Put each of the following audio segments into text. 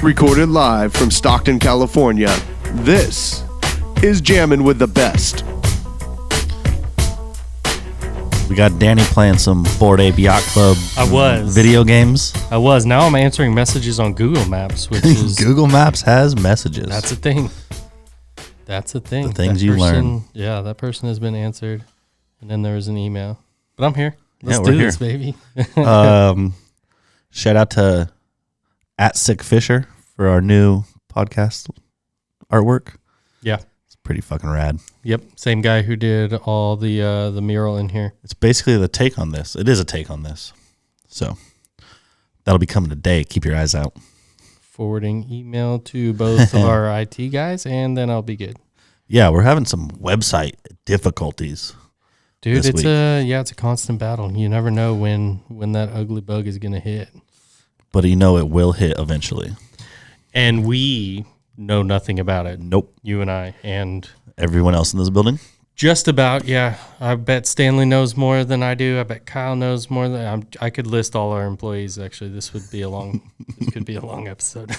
Recorded live from Stockton, California, this is Jammin with the Best. We got Danny playing some Bored Ape Yacht Club video games. I was. Now I'm answering messages on Google Maps, which is... Google Maps has messages. That's a thing. That's a thing. The things you learn. Yeah, that person has been answered. And then there was an email. But I'm here. Let's do this, baby. Shout out to @SickFisher for our new podcast artwork. Yeah. It's pretty fucking rad. Yep. Same guy who did all the mural in here. It's basically the take on this. It is a take on this. So that'll be coming today. Keep your eyes out. Forwarding email to both of our IT guys, and then I'll be good. Yeah, we're having some website difficulties. Dude, it's a constant battle. You never know when that ugly bug is going to hit. But you know it will hit eventually. And we know nothing about it. Nope. You and I and everyone else in this building? Just about, yeah. I bet Stanley knows more than I do. I bet Kyle knows more than I could list all our employees. Actually, this could be a long episode.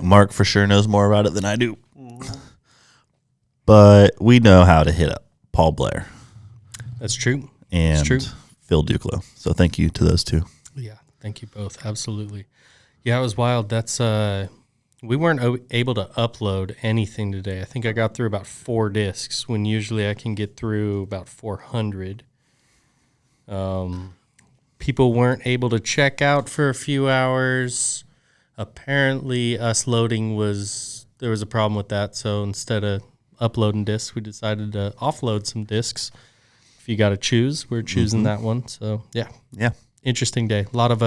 Mark for sure knows more about it than I do. But we know how to hit up Paul Blair. That's true. And That's true. Phil Duclo. So thank you to those two. Yeah, thank you both. Absolutely. Yeah, it was wild. That's we weren't able to upload anything today. I think I got through about 4 discs when usually I can get through about 400. People weren't able to check out for a few hours. Apparently, us loading there was a problem with that. So instead of uploading discs, we decided to offload some discs. If you got to choose, we're choosing that one. So yeah, interesting day. A lot of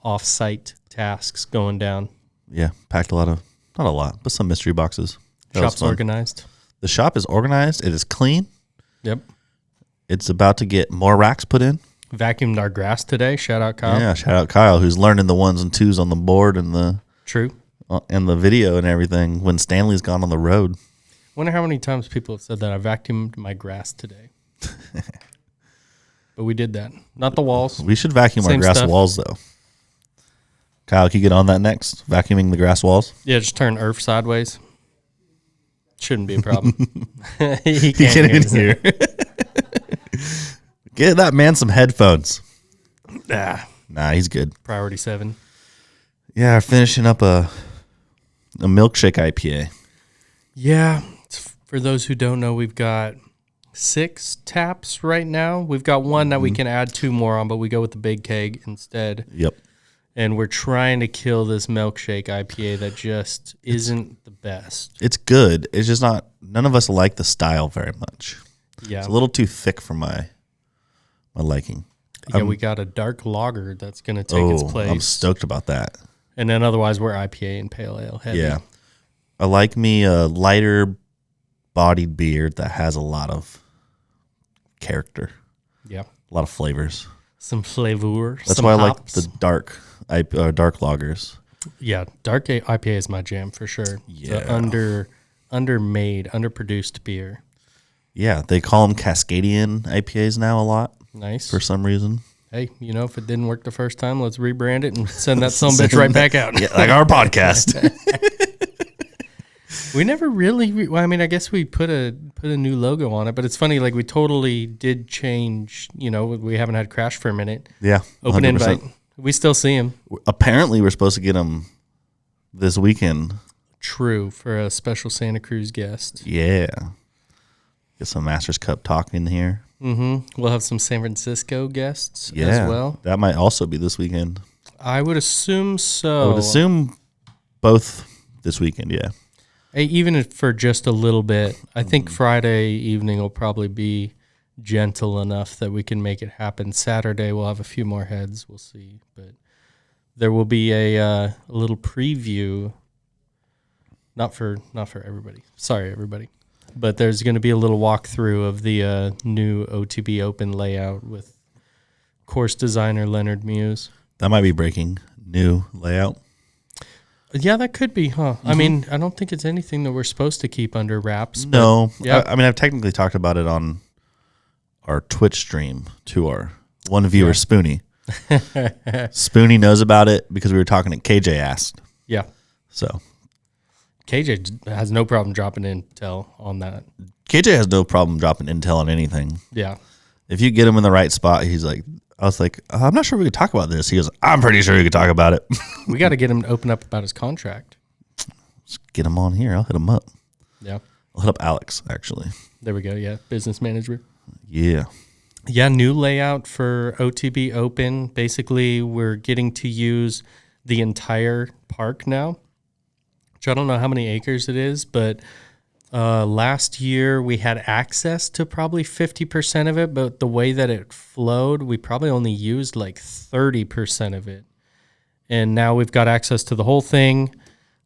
off-site tasks going down. Yeah, packed not a lot, but some mystery boxes. Shop's organized. The shop is organized. It is clean. Yep. It's about to get more racks put in. Vacuumed our grass today. Shout out Kyle. Yeah, shout out Kyle, who's learning the 1s and 2s on the board and the video and everything when Stanley's gone on the road. Wonder how many times people have said that I vacuumed my grass today. But we did that. Not the walls. We should vacuum our grass walls, though. Kyle, can you get on that next? Vacuuming the grass walls? Yeah, just turn Earth sideways. Shouldn't be a problem. he can't even hear. Get that man some headphones. Nah, he's good. Priority 7. Yeah, finishing up a Milkshake IPA. Yeah, for those who don't know, we've got 6 taps right now. We've got one that we can add 2 more on, but we go with the big keg instead. Yep. And we're trying to kill this Milkshake IPA that just isn't the best. It's good. It's just not, none of us like the style very much. Yeah. It's a little too thick for my liking. Yeah, we got a dark lager that's going to take its place. I'm stoked about that. And then otherwise we're IPA and pale ale heavy. Yeah. I like me a lighter bodied beer that has a lot of character. Yeah. A lot of flavors. Some flavor. That's why hops. I like the dark lagers. Yeah, dark IPA is my jam for sure. Yeah. The underproduced beer. Yeah, they call them Cascadian IPAs now a lot. Nice. For some reason. Hey, if it didn't work the first time, let's rebrand it and send that bitch right back out. Yeah, like our podcast. We never really. I guess we put a new logo on it, but it's funny. Like we totally did change. We haven't had Crash for a minute. Yeah, open 100%. Invite. We still see him. Apparently, we're supposed to get him this weekend. True, for a special Santa Cruz guest. Yeah, get some Masters Cup talk in here. Mm-hmm. We'll have some San Francisco guests as well. That might also be this weekend. I would assume so. I would assume both this weekend. Yeah. Even for just a little bit, I think Friday evening will probably be gentle enough that we can make it happen. Saturday we'll have a few more heads. We'll see, but there will be a little preview. Not for everybody. Sorry, everybody. But there's going to be a little walkthrough of the new OTB Open layout with course designer Leonard Muse. That might be breaking new layout. Yeah, that could be, huh? Mm-hmm. I mean, I don't think it's anything that we're supposed to keep under wraps. No. Yeah. I mean, I've technically talked about it on our Twitch stream to our one viewer, Spoonie. Spoonie knows about it because we were talking at KJ Asked. Yeah. So KJ has no problem dropping intel on that. KJ has no problem dropping intel on anything. Yeah. If you get him in the right spot, he's like, I was like, I'm not sure we could talk about this. He goes, I'm pretty sure we could talk about it. We got to get him to open up about his contract. Just get him on here. I'll hit him up. Yeah. I'll hit up Alex, actually. There we go. Yeah. Business manager. Yeah. Yeah. New layout for OTB Open. Basically, we're getting to use the entire park now, which I don't know how many acres it is, but last year we had access to probably 50% of it, but the way that it flowed, we probably only used like 30% of it. And now we've got access to the whole thing.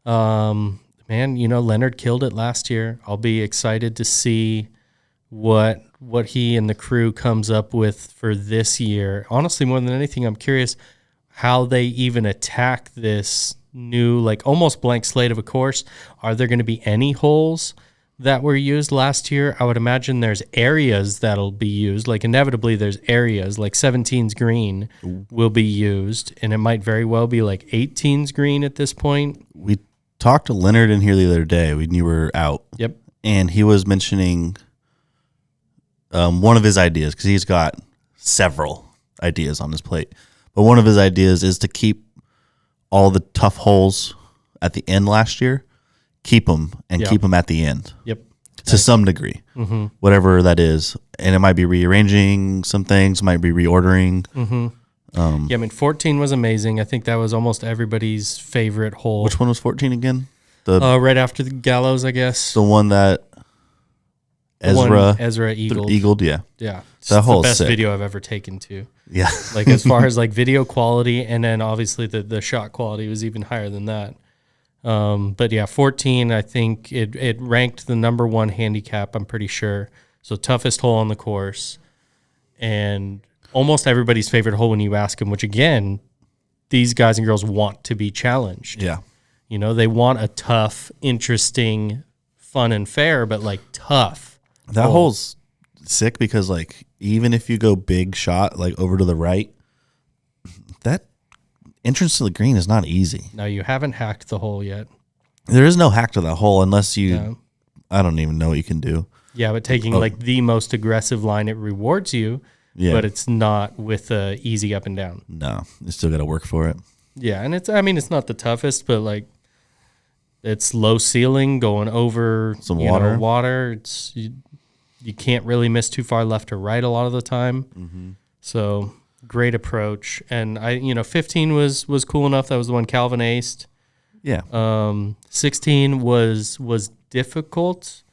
Man, Leonard killed it last year. I'll be excited to see what he and the crew comes up with for this year. Honestly, more than anything, I'm curious how they even attack this new, like almost blank slate of a course. Are there going to be any holes that were used last year? I would imagine there's areas that'll be used. Like inevitably there's areas like 17's green will be used, and it might very well be like 18's green at this point. We talked to Leonard in here the other day when you were out. Yep. And he was mentioning one of his ideas, because he's got several ideas on his plate. But one of his ideas is to keep all the tough holes at the end last year, keep them at the end. Yep. To some degree, whatever that is. And it might be rearranging some things, might be reordering. Yeah, I mean, 14 was amazing. I think that was almost everybody's favorite hole. Which one was 14 again? Right after the gallows, I guess. The one that Ezra eagled. Eagled, yeah. Yeah. That whole the best sick. video I've ever taken to. Yeah. Like as far as like video quality, and then obviously the shot quality was even higher than that. But yeah, 14, I think it ranked the number one handicap, I'm pretty sure. So toughest hole on the course, and almost everybody's favorite hole when you ask them, which again, these guys and girls want to be challenged. Yeah. They want a tough, interesting, fun and fair, but like tough. That hole's sick because like even if you go big shot like over to the right, that entrance to the green is not easy. Now you haven't hacked the hole yet. There is no hack to that hole unless you, I don't even know what you can do. Yeah, but taking like the most aggressive line, it rewards you, but it's not with easy up and down. No, you still got to work for it. Yeah, and it's not the toughest, but like it's low ceiling going over some water. Water. It's you can't really miss too far left or right a lot of the time. So great approach. And 15 was cool enough. That was the one Calvin aced. Yeah. 16 was difficult,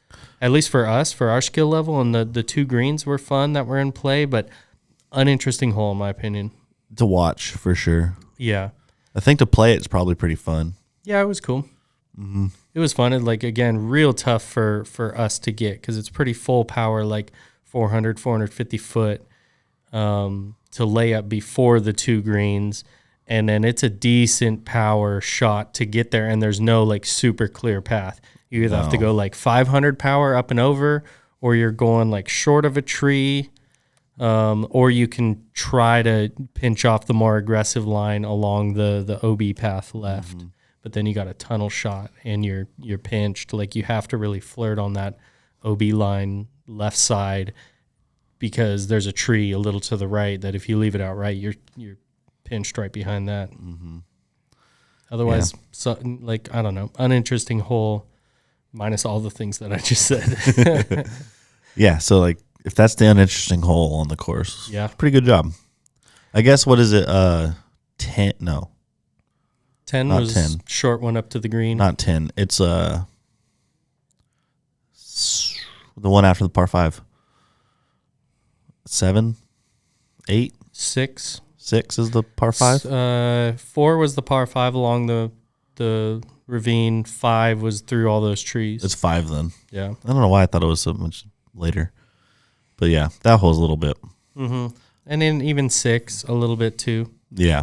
at least for us, for our skill level, and the two greens were fun that were in play, but uninteresting hole in my opinion. To watch for sure. Yeah. I think to play it's probably pretty fun. Yeah, it was cool. It was fun. And like, again, real tough for us to get because it's pretty full power, like 400, 450 foot to lay up before the two greens. And then it's a decent power shot to get there, and there's no like super clear path. You either have to go like 500 power up and over, or you're going like short of a tree, or you can try to pinch off the more aggressive line along the OB path left. But then you got a tunnel shot and you're pinched. Like you have to really flirt on that OB line left side because there's a tree a little to the right that if you leave it out right, you're pinched right behind that. Otherwise, I don't know, uninteresting hole minus all the things that I just said. Yeah, so like if that's the uninteresting hole on the course, pretty good job. I guess what is it? 10? No. 10 not was 10. Short one up to the green. Not 10. It's the one after the par 5. 7, 8, 6. 6 is the par 5. 4 was the par 5 along the ravine. 5 was through all those trees. It's 5 then. Yeah. I don't know why I thought it was so much later, but yeah, that hole's a little bit. And then even 6 a little bit too. Yeah.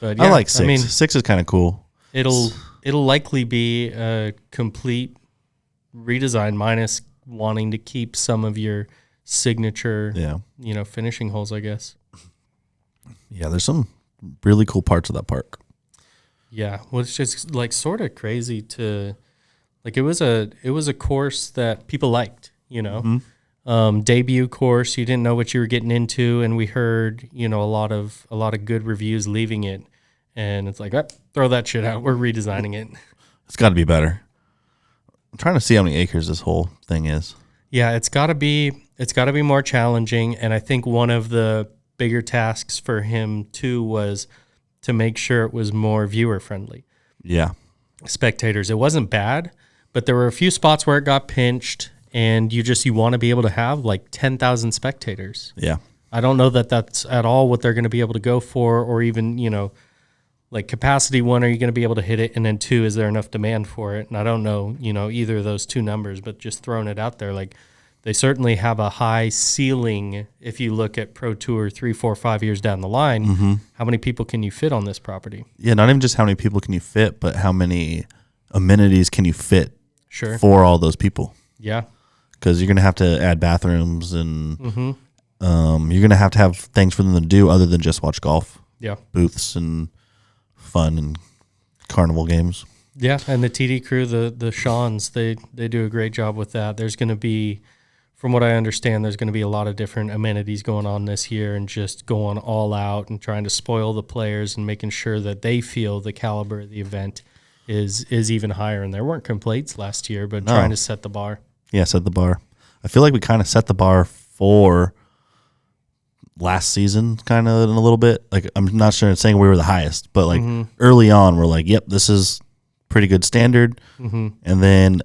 But I like 6. I mean, 6 is kind of cool. It'll likely be a complete redesign minus wanting to keep some of your signature, finishing holes, I guess. Yeah, there's some really cool parts of that park. Yeah, well, it's just like sort of crazy to, like it was a course that people liked, debut course. You didn't know what you were getting into, and we heard a lot of good reviews leaving it, and it's like, throw that shit out. We're redesigning it. It's got to be better. I'm trying to see how many acres this whole thing is. Yeah, it's got to be more challenging, and I think one of the bigger tasks for him too was to make sure it was more viewer friendly. Yeah. Spectators. It wasn't bad, but there were a few spots where it got pinched, and you want to be able to have like 10,000 spectators. Yeah. I don't know that that's at all what they're going to be able to go for, or even, like capacity one, are you going to be able to hit it? And then two, is there enough demand for it? And I don't know, either of those two numbers, but just throwing it out there, like they certainly have a high ceiling. If you look at Pro Tour 3, 4, 5 years down the line, how many people can you fit on this property? Yeah, not even just how many people can you fit, but how many amenities can you fit for all those people? Yeah. Because you're going to have to add bathrooms and you're going to have things for them to do other than just watch golf. Yeah. Booths and fun and carnival games. Yeah, and the TD crew, the Shawns, they do a great job with that. There's going to be, from what I understand, there's going to be a lot of different amenities going on this year, and just going all out and trying to spoil the players and making sure that they feel the caliber of the event is even higher. And there weren't complaints last year, but trying to set the bar. Yeah, set the bar. I feel like we kind of set the bar for last season, kind of in a little bit. Like, I'm not sure saying we were the highest, but like early on, we're like, yep, this is pretty good standard. And then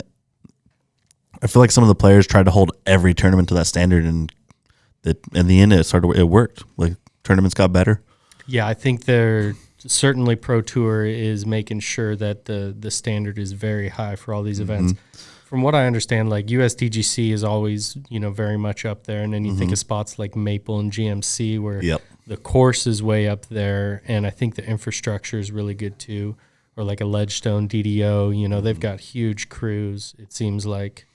I feel like some of the players tried to hold every tournament to that standard, and that in the end it worked. Like, tournaments got better. Yeah, I think they're certainly Pro Tour is making sure that the standard is very high for all these events. From what I understand, like USDGC is always, very much up there. And then you think of spots like Maple and GMC where the course is way up there. And I think the infrastructure is really good too. Or like a Ledgestone DDO, they've got huge crews, it seems like,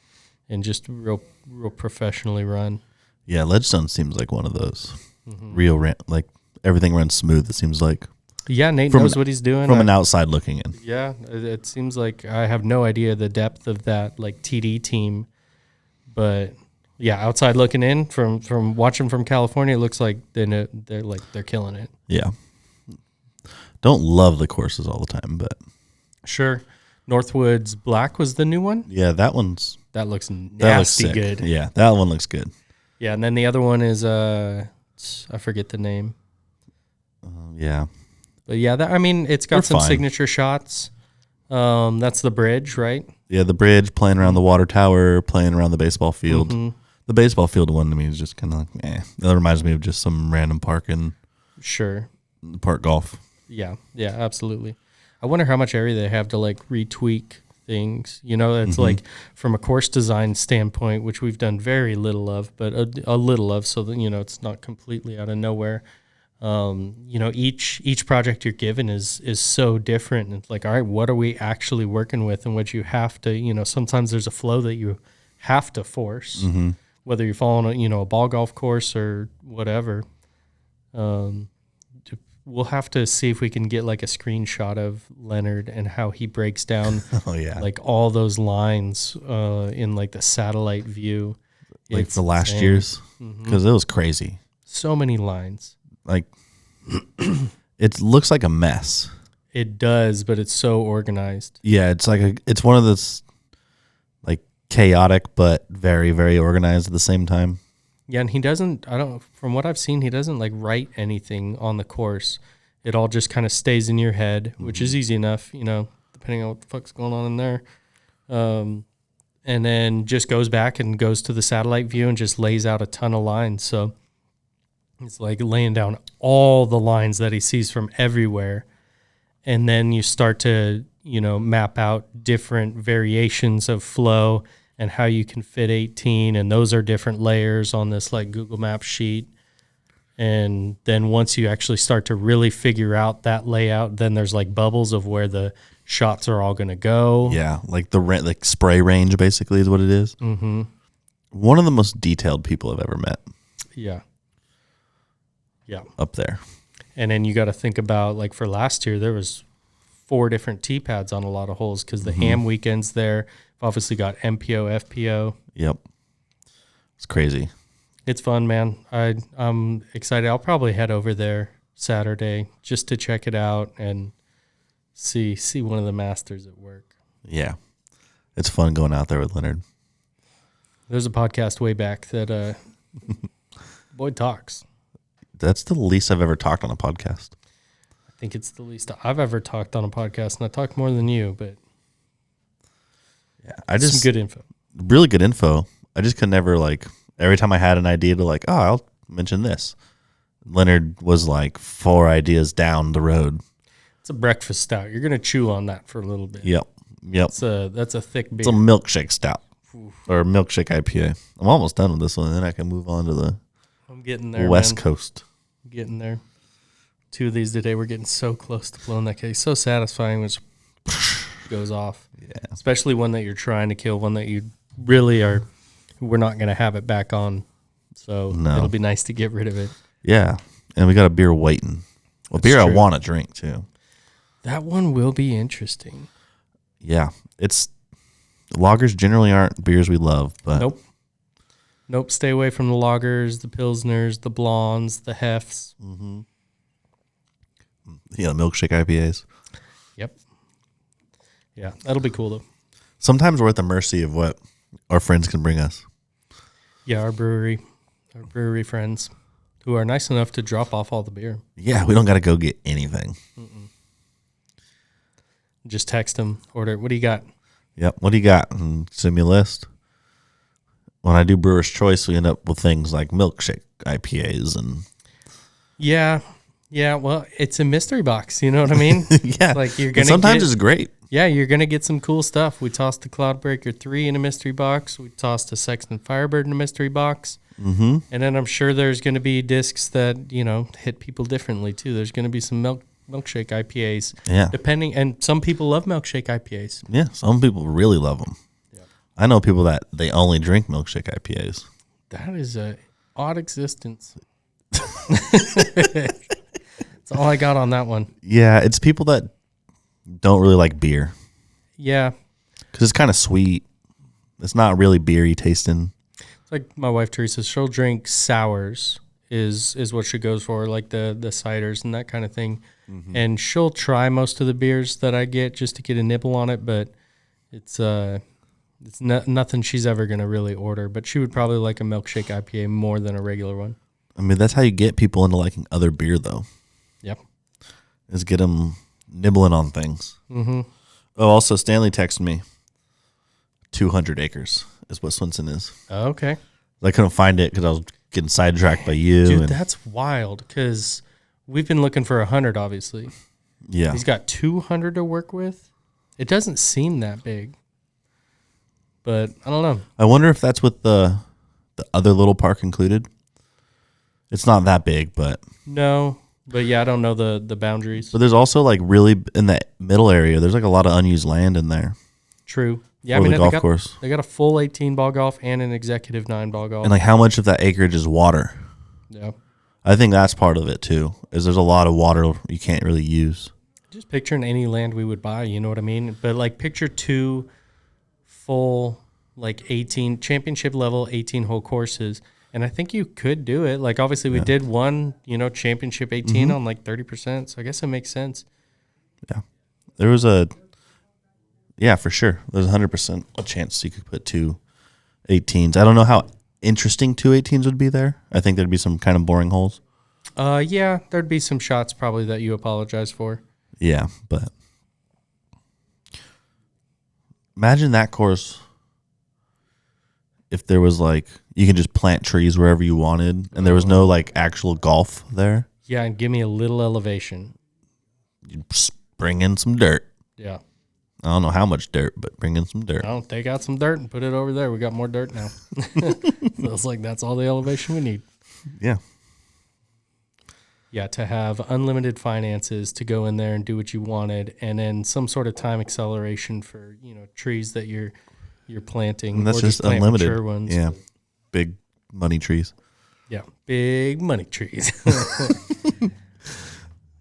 and just real professionally run. Yeah, Ledgestone seems like one of those like everything runs smooth, it seems like. Yeah, Nate knows what he's doing. From an outside looking in. Yeah, it seems like I have no idea the depth of that like TD team, but yeah, outside looking in from watching from California, it looks like they're killing it. Yeah, don't love the courses all the time, but sure. Northwoods Black was the new one. Yeah, that looks nasty good. Yeah, that one looks good. Yeah, and then the other one is I forget the name. Yeah. But yeah, it's got some signature shots. That's the bridge, right? Yeah, the bridge, playing around the water tower, playing around the baseball field. The baseball field one to me is just kind of like, That reminds me of just some random park in park golf. Yeah, absolutely. I wonder how much area they have to like retweak things. It's like from a course design standpoint, which we've done very little of, but a little of, so that it's not completely out of nowhere. Each project you're given is so different. And it's like, all right, what are we actually working with? And what you have to, sometimes there's a flow that you have to force, whether you're following a ball golf course or whatever. We'll have to see if we can get like a screenshot of Leonard and how he breaks down like all those lines in like the satellite view. Like the last year's, because it was crazy. So many lines. Like, it looks like a mess. It does, but it's so organized. Yeah, it's like it's one of those like chaotic but very, very organized at the same time. Yeah, and he doesn't, from what I've seen, he doesn't like write anything on the course. It all just kind of stays in your head, which is easy enough, depending on what the fuck's going on in there. And then just goes back and goes to the satellite view and just lays out a ton of lines. So it's like laying down all the lines that he sees from everywhere. And then you start to, map out different variations of flow and how you can fit 18. And those are different layers on this like Google Maps sheet. And then once you actually start to really figure out that layout, then there's like bubbles of where the shots are all going to go. Yeah, like the spray range basically is what it is. One of the most detailed people I've ever met. Yeah. Up there. And then you got to think about, like, for last year, there was 4 different tee pads on a lot of holes because the ham weekend's there. We've obviously got MPO, FPO. Yep. It's crazy. It's fun, man. I'm excited. I'll probably head over there Saturday just to check it out and see one of the masters at work. Yeah. It's fun going out there with Leonard. There's a podcast way back that Boyd talks. That's the least I've ever talked on a podcast. I think it's the least I've ever talked on a podcast, and I talk more than you, but yeah, some good info. Really good info. I just could never, like, every time I had an idea to, like, I'll mention this. Leonard was like 4 ideas down the road. It's a breakfast stout. You're going to chew on that for a little bit. Yep. That's a thick beer. It's a milkshake stout. Or milkshake IPA. I'm almost done with this one, and then I can move on to the I'm getting there, West man. Coast. I'm getting there. 2 of these today. We're getting so close to blowing that case. So satisfying when it goes off. Yeah. Especially one that you're trying to kill, one that you really are. We're not going to have it back on. So it'll be nice to get rid of it. Yeah. And we got a beer waiting. Well, That's beer true. I want to drink, too. That one will be interesting. Yeah. Lagers generally aren't beers we love, but Nope. Stay away from the lagers, the pilsners, the blondes, the hefts. Mm-hmm. Yeah, milkshake IPAs. Yep. Yeah, that'll be cool though. Sometimes we're at the mercy of what our friends can bring us. Yeah, our brewery friends who are nice enough to drop off all the beer. Yeah, we don't got to go get anything. Just text them, order. What do you got? Yep. What do you got? And send me a list. When I do Brewer's Choice, we end up with things like milkshake IPAs and Yeah. Well, it's a mystery box. You know what I mean? yeah. Like you're And gonna. sometimes it's great. Yeah, you're gonna get some cool stuff. We tossed the Cloudbreaker 3 in a mystery box. We tossed a Sexton Firebird in a mystery box. Mm-hmm. And then I'm sure there's going to be discs that hit people differently too. There's going to be some milkshake IPAs. Yeah. And some people love milkshake IPAs. Yeah. Some people really love them. Yep. I know people that they only drink milkshake IPAs. That is a odd existence. That's all I got on that one. Yeah, it's people that don't really like beer Yeah. because it's kind of sweet. It's not really beery tasting. It's like my wife Teresa, she'll drink sours is what she goes for, like the ciders and that kind of thing. Mm-hmm. And she'll try most of the beers that I get just to get a nibble on it, but it's nothing she's ever going to really order. But she would probably like a milkshake IPA more than a regular one. I mean, that's how you get people into liking other beer, though. Yep. Is get them nibbling on things. Mm-hmm. Oh, also, Stanley texted me. 200 acres is what Swenson is. Okay. I couldn't find it because I was getting sidetracked by you. Dude, that's wild because we've been looking for 100, obviously. Yeah. He's got 200 to work with. It doesn't seem that big, but I don't know. I wonder if that's with the other little park included. It's not that big, but... No, but yeah, I don't know the boundaries. But there's also, like, really, in that middle area, there's, like, a lot of unused land in there. True. Yeah, For the golf course. They got a full 18-ball golf and an executive 9-ball golf. And, like, how much of that acreage is water? Yeah. I think that's part of it, too, is there's a lot of water you can't really use. Just picturing any land we would buy, you know what I mean? But, like, picture 2 full, like, 18, championship level 18-hole courses. And I think you could do it. Like, obviously, we did one, championship 18 on, like, 30%. So I guess it makes sense. Yeah. There was yeah, for sure. There's 100% a chance you could put 2 18s. I don't know how interesting 2 18s would be there. I think there'd be some kind of boring holes. Yeah, there'd be some shots probably that you apologize for. Yeah, but imagine that course if there was, like, you can just plant trees wherever you wanted and there was no, like, actual golf there. Yeah, and give me a little elevation. You'd bring in some dirt. Yeah. I don't know how much dirt, but bring in some dirt. I'll take out some dirt and put it over there. We got more dirt now. Feels like that's all the elevation we need. Yeah. Yeah, to have unlimited finances to go in there and do what you wanted, and then some sort of time acceleration for trees that you're planting. And that's or just plant unlimited. mature ones. Yeah, big money trees. Yeah, big money trees.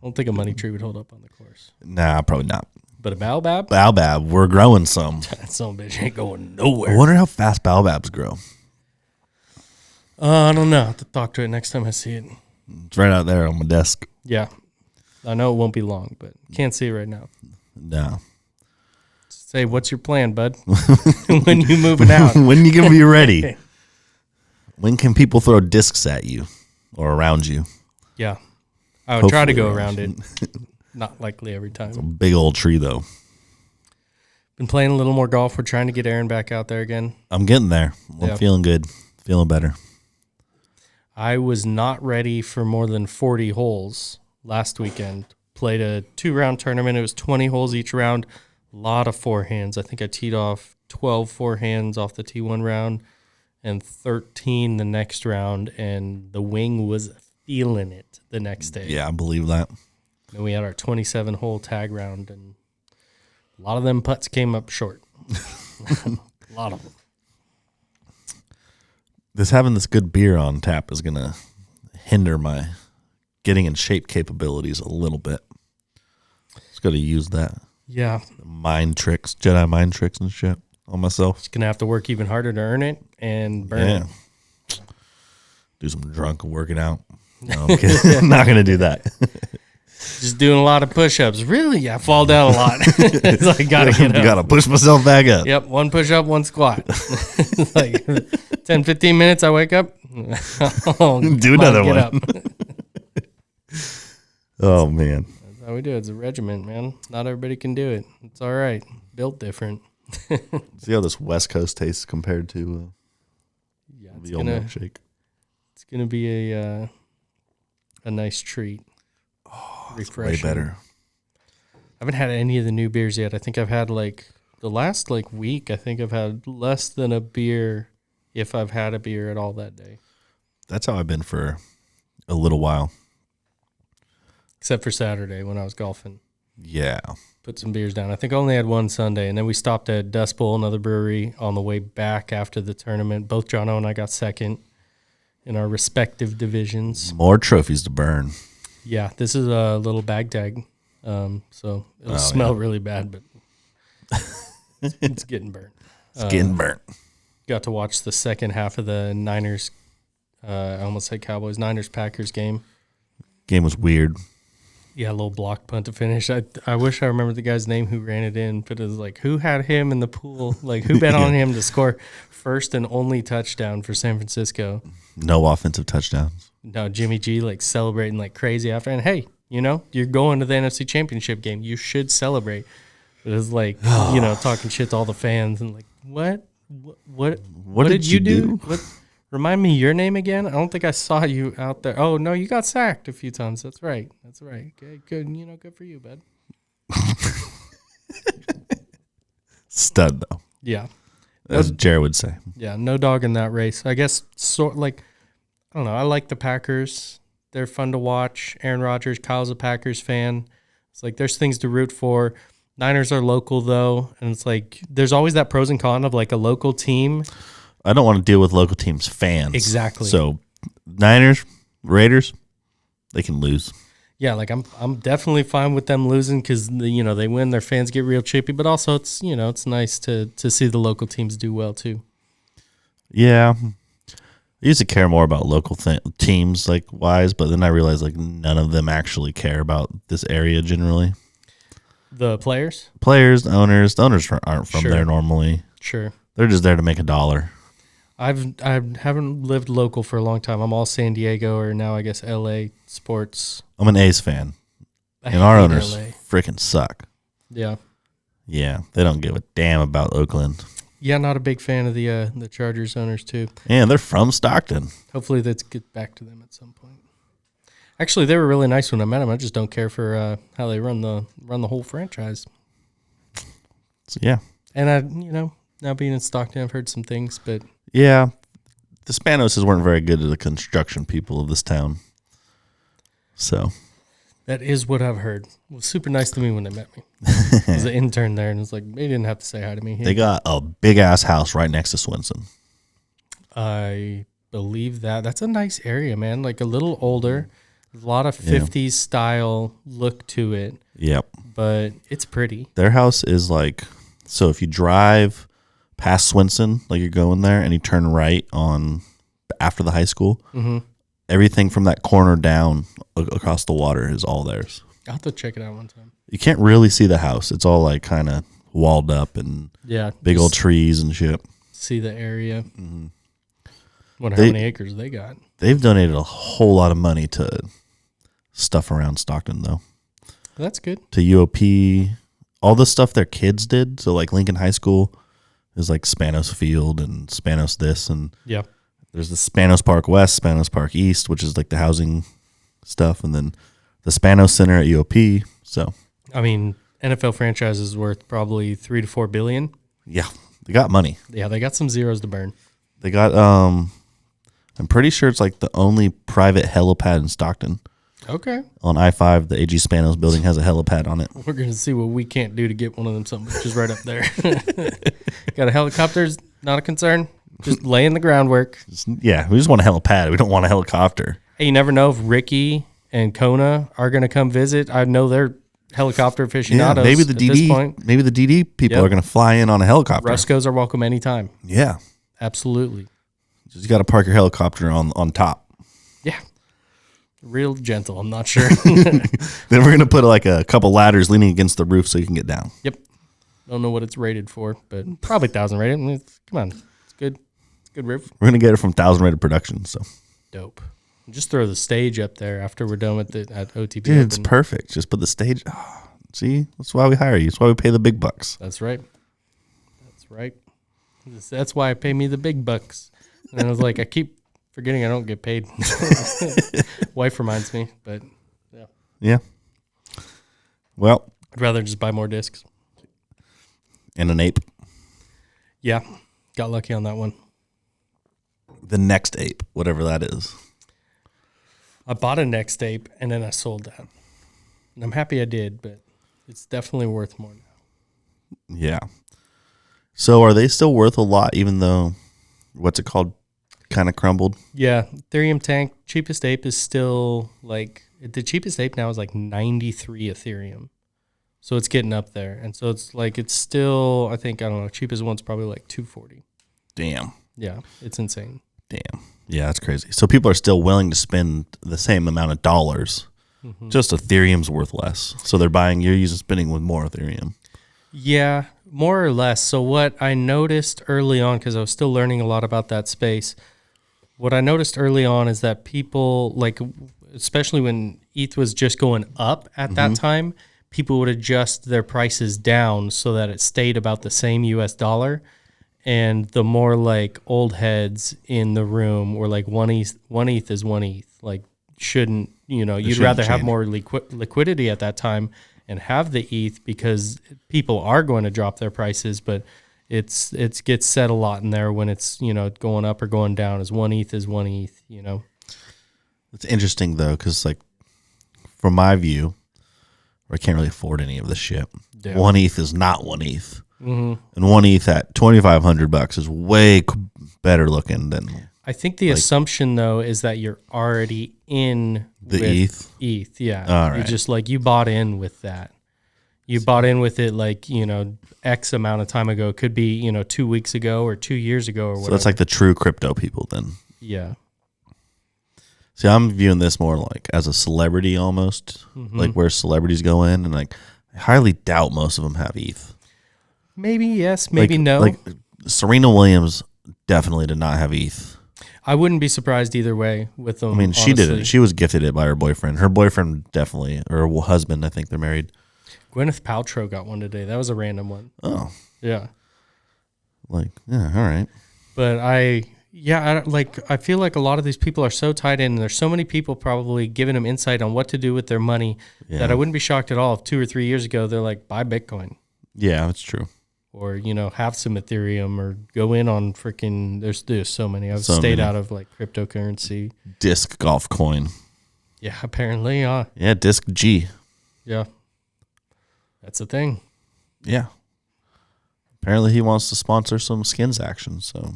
I don't think a money tree would hold up on the course. Nah, probably not. But a baobab? Baobab, we're growing some. That son of a bitch ain't going I nowhere. wonder how fast baobabs grow. I don't know. I have to talk to it next time I see it. It's right out there on my desk. Yeah. I know it won't be long, but can't see it right now. No. Say, what's your plan, bud? When you moving out? When you gonna be ready? When can people throw discs at you or around you? Yeah. I would try to Hopefully go around around it. Not likely every time. It's a big old tree, though. Been playing a little more golf. We're trying to get Aaron back out there again. I'm getting there. I'm feeling good. Feeling better. I was not ready for more than 40 holes last weekend. Played a 2-round tournament. It was 20 holes each round. A lot of forehands. I think I teed off 12 forehands off the T1 round and 13 the next round, and the wing was feeling it the next day. Yeah, I believe that. And we had our 27-hole tag round, and a lot of them putts came up short. A lot of them. Having this good beer on tap is going to hinder my getting in shape capabilities a little bit. Just got to use that. Yeah. Jedi mind tricks and shit on myself. Just going to have to work even harder to earn it and burn it. Do some drunk working out. No, I'm kidding. Not going to do that. Just doing a lot of push-ups. Really? I fall down a lot. It's like, gotta get up. Got to push myself back up. Yep, 1 push-up, 1 squat. Like 10, 15 minutes, I wake up. Do another one. Up. Oh, man. That's how we do it. It's a regiment, man. Not everybody can do it. It's all right. Built different. See how this West Coast tastes compared to the old milkshake. It's going to be a nice treat. Refreshing. Way better. I haven't had any of the new beers yet. I think I've had the last week. I think I've had less than a beer, if I've had a beer at all that day. That's how I've been for a little while. Except for Saturday when I was golfing. Yeah. Put some beers down. I think I only had one Sunday, and then we stopped at Dust Bowl, another brewery, on the way back after the tournament. Both Jono and I got second in our respective divisions. More trophies to burn. Yeah, this is a little bag tag, so it'll smell really bad, but it's getting burnt. It's getting burnt. Got to watch the second half of the Niners, I almost said Cowboys, Niners-Packers game. Game was weird. Yeah, a little block punt to finish. I wish I remembered the guy's name who ran it in, but it was like, who had him in the pool? Like, who bet on him to score first and only touchdown for San Francisco? No offensive touchdowns. No, Jimmy G celebrating like crazy after. And hey, you're going to the NFC Championship game. You should celebrate. But it's like, talking shit to all the fans and like, what did you do? Remind me your name again? I don't think I saw you out there. Oh, no, you got sacked a few times. That's right. Okay, good. Good for you, bud. Stud, though. Yeah. As Jared would say. Yeah, no dog in that race. I guess, I don't know. I like the Packers. They're fun to watch. Aaron Rodgers, Kyle's a Packers fan. It's like there's things to root for. Niners are local, though, and it's like there's always that pros and cons of like a local team. I don't want to deal with local teams' fans. Exactly. So, Niners, Raiders, they can lose. Yeah, like I'm definitely fine with them losing because they win, their fans get real chippy, but also it's it's nice to see the local teams do well too. Yeah. I used to care more about local teams wise, but then I realized none of them actually care about this area generally. The players, the owners aren't from there normally. Sure, they're just there to make a dollar. I haven't lived local for a long time. I'm all San Diego or now I guess LA sports. I'm an A's fan, and our owners freaking suck. Yeah, they don't give a damn about Oakland. Yeah, not a big fan of the Chargers owners too. Yeah, they're from Stockton. Hopefully, let's get back to them at some point. Actually, they were really nice when I met them. I just don't care for how they run the whole franchise. So, yeah, and now being in Stockton, I've heard some things, but yeah, the Spanoses weren't very good to the construction people of this town. So that is what I've heard. It was super nice to me when they met me. I was an intern there, and it was like, they didn't have to say hi to me. They got a big-ass house right next to Swenson. I believe that. That's a nice area, man. Like a little older. A lot of 50s style look to it. Yep. But it's pretty. Their house is like, so if you drive past Swenson, like you're going there, and you turn right on after the high school, everything from that corner down across the water is all theirs. I'll have to check it out one time. You can't really see the house. It's all like kind of walled up and big old trees and shit. See the area. Wonder how many acres they got. They've donated a whole lot of money to stuff around Stockton, though. That's good. To UOP, all the stuff their kids did. So like Lincoln High School is like Spanos Field and Spanos this, and there's the Spanos Park West, Spanos Park East, which is like the housing stuff, and then the Spanos Center at UOP. So I mean, NFL franchise is worth probably $3 to $4 billion. Yeah, they got money. Yeah, they got some zeros to burn. They got I'm pretty sure it's like the only private helipad in Stockton. Okay. On I-5, the AG Spanos building has a helipad on it. We're going to see what we can't do to get one of them something, which is right up there. Got a helicopter's not a concern. Just laying the groundwork. Yeah, we just want a helipad. We don't want a helicopter. Hey, you never know if Ricky and Kona are going to come visit. I know they're helicopter aficionados. Yeah, maybe the DD people are going to fly in on a helicopter. Ruscos are welcome anytime. Yeah. Absolutely. Just got to park your helicopter on top. Yeah. Real gentle, I'm not sure. Then we're going to put like a couple ladders leaning against the roof so you can get down. Yep. Don't know what it's rated for, but probably 1,000 rated. I mean, come on. It's good. It's a good roof. We're going to get it from 1,000 rated production. So dope. Just throw the stage up there after we're done with it at OTB Dude, Open. It's perfect. Just put the stage. Oh, see, that's why we hire you. That's why we pay the big bucks. That's right. That's right. That's why I pay me the big bucks. And I was like, I keep forgetting I don't get paid. Wife reminds me, but yeah. Yeah. Well, I'd rather just buy more discs. And an ape. Yeah. Got lucky on that one. The next ape, whatever that is. I bought a next ape and then I sold that. And I'm happy I did, but it's definitely worth more now. Yeah. So are they still worth a lot even though, what's it called, kind of crumbled? Yeah. Ethereum Tank, cheapest ape is still like, the cheapest ape now is like 93 Ethereum. So it's getting up there. And so it's like, it's still, I think, I don't know, cheapest one's probably like 240. Damn. Yeah. It's insane. Damn. Yeah, that's crazy. So people are still willing to spend the same amount of dollars. Mm-hmm. Just Ethereum's worth less. So they're buying, you're spending with more Ethereum. Yeah, more or less. So what I noticed early on, because I was still learning a lot about that space, what I noticed early on is that people, like, especially when ETH was just going up at that time, people would adjust their prices down so that it stayed about the same US dollar. And the more like old heads in the room were like one ETH is one ETH. Like shouldn't, you'd rather have more liquidity at that time and have the ETH because people are going to drop their prices, but it gets said a lot in there when it's, going up or going down as one ETH is one ETH, It's interesting though, because like from my view, I can't really afford any of this shit. Yeah. One ETH is not one ETH. Mm-hmm. And one ETH at $2,500 is way better looking than. I think the assumption though is that you're already in the ETH. ETH, yeah. All right. You just like you bought in with that. You bought in with it like X amount of time ago. It could be 2 weeks ago or 2 years ago or whatever. So that's like the true crypto people then. Yeah. See, I'm viewing this more like as a celebrity almost, like where celebrities go in, and like I highly doubt most of them have ETH. Maybe yes, maybe no. Like Serena Williams definitely did not have ETH. I wouldn't be surprised either way with them. I mean, she didn't. She was gifted it by her boyfriend. Her boyfriend definitely, or her husband, I think they're married. Gwyneth Paltrow got one today. That was a random one. Oh. Yeah. Like, yeah, all right. But I feel like a lot of these people are so tied in, and there's so many people probably giving them insight on what to do with their money that I wouldn't be shocked at all if 2 or 3 years ago they're like, buy Bitcoin. Yeah, that's true. Or, have some Ethereum or go in on freaking, there's so many. I've stayed out of like cryptocurrency. Disc golf coin. Yeah, apparently. Yeah, Disc G. Yeah. That's a thing. Yeah. Apparently he wants to sponsor some skins action, so.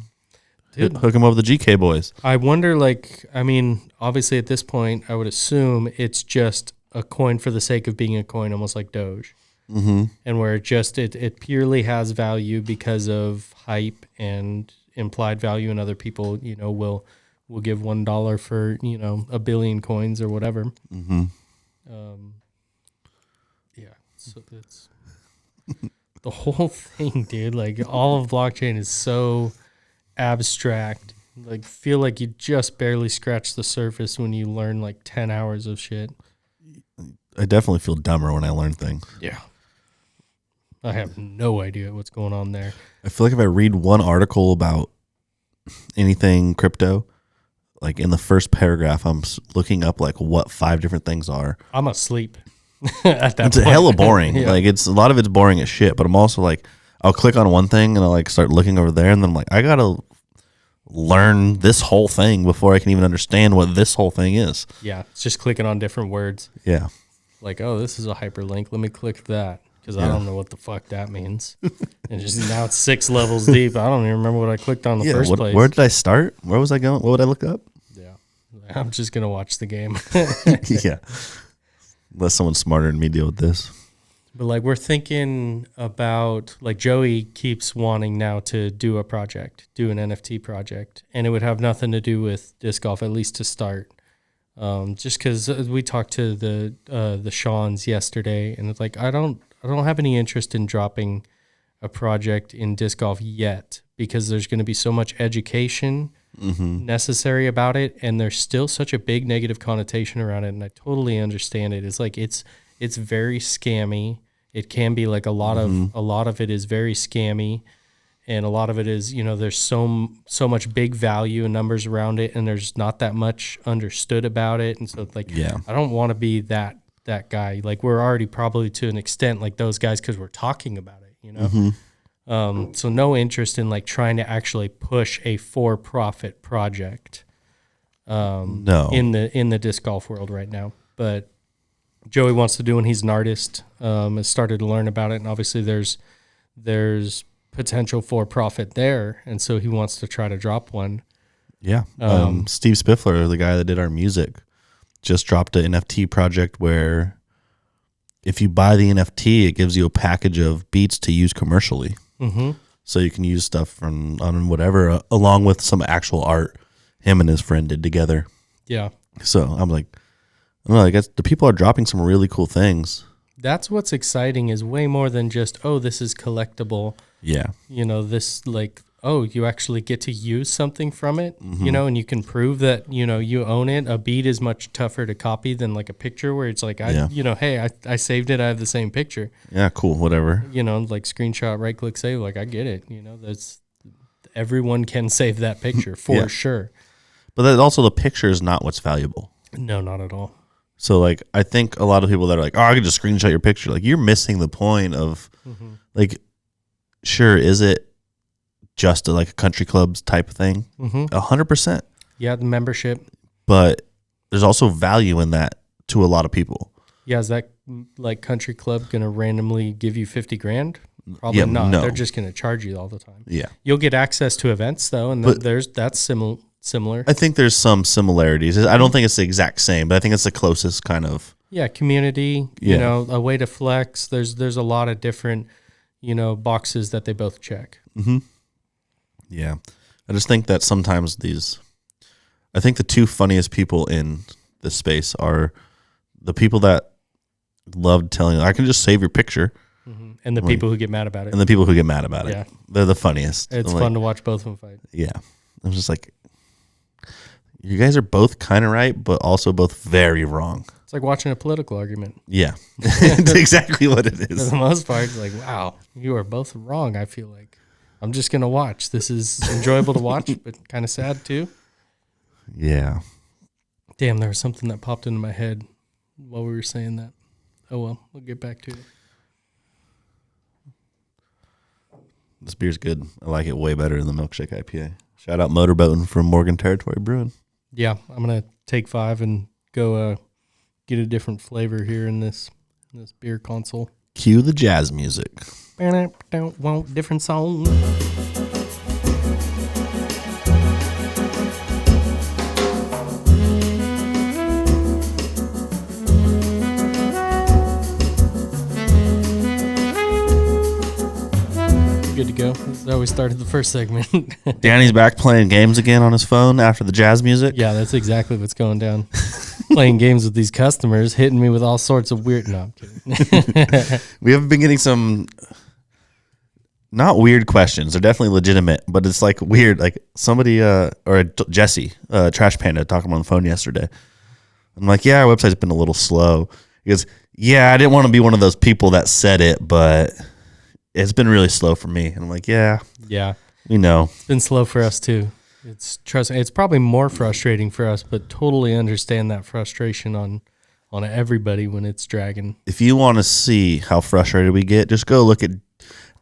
Dude. Hook him up with the GK boys. I wonder, like, I mean, obviously at this point, I would assume it's just a coin for the sake of being a coin, almost like Doge. Mm-hmm. And where it purely has value because of hype and implied value, and other people, will give $1 for, a billion coins or whatever. Mm-hmm. Yeah. So it's the whole thing, dude. Like, all of blockchain is so abstract. Like, feel like you just barely scratched the surface when you learn like 10 hours of shit. I definitely feel dumber when I learn things. Yeah. I have no idea what's going on there. I feel like if I read one article about anything crypto, like in the first paragraph, I'm looking up like what 5 different things are. I'm asleep at that It's point. hella boring. Yeah. Like a lot of it's boring as shit, but I'm also like, I'll click on one thing and I'll like start looking over there, and then I'm like, I gotta learn this whole thing before I can even understand what this whole thing is. Yeah, it's just clicking on different words. Yeah. Like, oh, this is a hyperlink. Let me click that because I don't know what the fuck that means. And just now it's 6 levels deep. I don't even remember what I clicked on in the first place. Where did I start? Where was I going? What would I look up? Yeah, I'm just gonna watch the game. Yeah. Let someone smarter than me deal with this. But like, we're thinking about, like, Joey keeps wanting now to do an NFT project, and it would have nothing to do with disc golf, at least to start. Just because we talked to the Shawns yesterday, and it's like, I don't have any interest in dropping a project in disc golf yet, because there's going to be so much education necessary about it, and there's still such a big negative connotation around it, and I totally understand it. It's like it's very scammy. It can be like a lot of it is very scammy, and a lot of it is, there's so much big value and numbers around it, and there's not that much understood about it, and so it's like, I don't want to be that guy. Like, we're already probably to an extent like those guys because we're talking about it, So no interest in like trying to actually push a for-profit project. No. In the disc golf world right now, but Joey wants to do, and he's an artist. Has started to learn about it, and obviously there's potential for profit there, and so he wants to try to drop one. Yeah. Steve Spiffler, the guy that did our music, just dropped an NFT project where if you buy the NFT, it gives you a package of beats to use commercially. Mm-hmm. So you can use stuff on whatever, along with some actual art him and his friend did together. Yeah. So I'm like, I don't know, I guess the people are dropping some really cool things. That's what's exciting, is way more than just, oh, this is collectible. Yeah. This, like, oh, you actually get to use something from it, and you can prove that, you own it. A beat is much tougher to copy than like a picture where it's like, hey, I saved it. I have the same picture. Yeah, cool, whatever. Like screenshot, right click, save. Like, I get it. That's, everyone can save that picture for sure. But then also the picture is not what's valuable. No, not at all. So, like, I think a lot of people that are like, oh, I can just screenshot your picture. Like, you're missing the point of, like, sure, is it just like a country clubs type of thing? 100%. Yeah, the membership. But there's also value in that to a lot of people. Yeah, is that, like, country club going to randomly give you 50 grand? Probably not. No. They're just going to charge you all the time. Yeah. You'll get access to events, though, and that's similar. I think there's some similarities. I don't think it's the exact same, but I think it's the closest kind of. Yeah, community, a way to flex. There's a lot of different, boxes that they both check. Mm-hmm. Yeah. I just think that sometimes I think the 2 funniest people in this space are the people that love telling, I can just save your picture. And the people who get mad about it. And the people who get mad about it. Yeah. They're the funniest. It's fun to watch both of them fight. Yeah. I'm just like, you guys are both kind of right, but also both very wrong. It's like watching a political argument. Yeah. It's exactly what it is. For the most part, it's like, wow, you are both wrong, I feel like. I'm just going to watch. This is enjoyable to watch, but kind of sad too. Yeah. Damn, there was something that popped into my head while we were saying that. Oh, well, we'll get back to it. This beer's good. I like it way better than the Milkshake IPA. Shout out Motorboating from Morgan Territory Brewing. Yeah, I'm going to take 5 and go get a different flavor here in this beer console. Cue the jazz music. Don't want different song. how we started the first segment. Danny's back playing games again on his phone after the jazz music. Yeah, that's exactly what's going down. Playing games with these customers, hitting me with all sorts of weird. No, I'm kidding. We have been getting some not weird questions. They're definitely legitimate, but it's like weird. Like somebody Jesse, Trash Panda, talking on the phone yesterday. I'm like, yeah, our website's been a little slow. He goes, yeah, I didn't want to be one of those people that said it, but it's been really slow for me. And I'm like, yeah, we know. It's been slow for us too. It's probably more frustrating for us, but totally understand that frustration on everybody when it's dragging. If you want to see how frustrated we get, just go look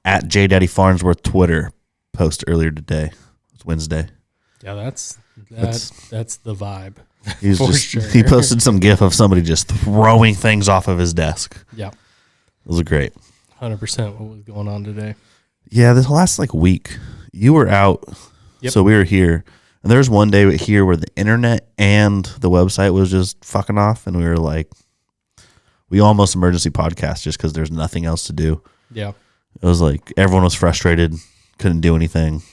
at J Daddy Farnsworth Twitter post earlier today. It's Wednesday. Yeah, that's the vibe. He posted some gif of somebody just throwing things off of his desk. Yeah. Those are great. 100% what was going on today. Yeah, this last week, you were out, so we were here. And there was one day here where the internet and the website was just fucking off, and we were like, we almost emergency podcast just because there's nothing else to do. Yeah. It was like everyone was frustrated, couldn't do anything.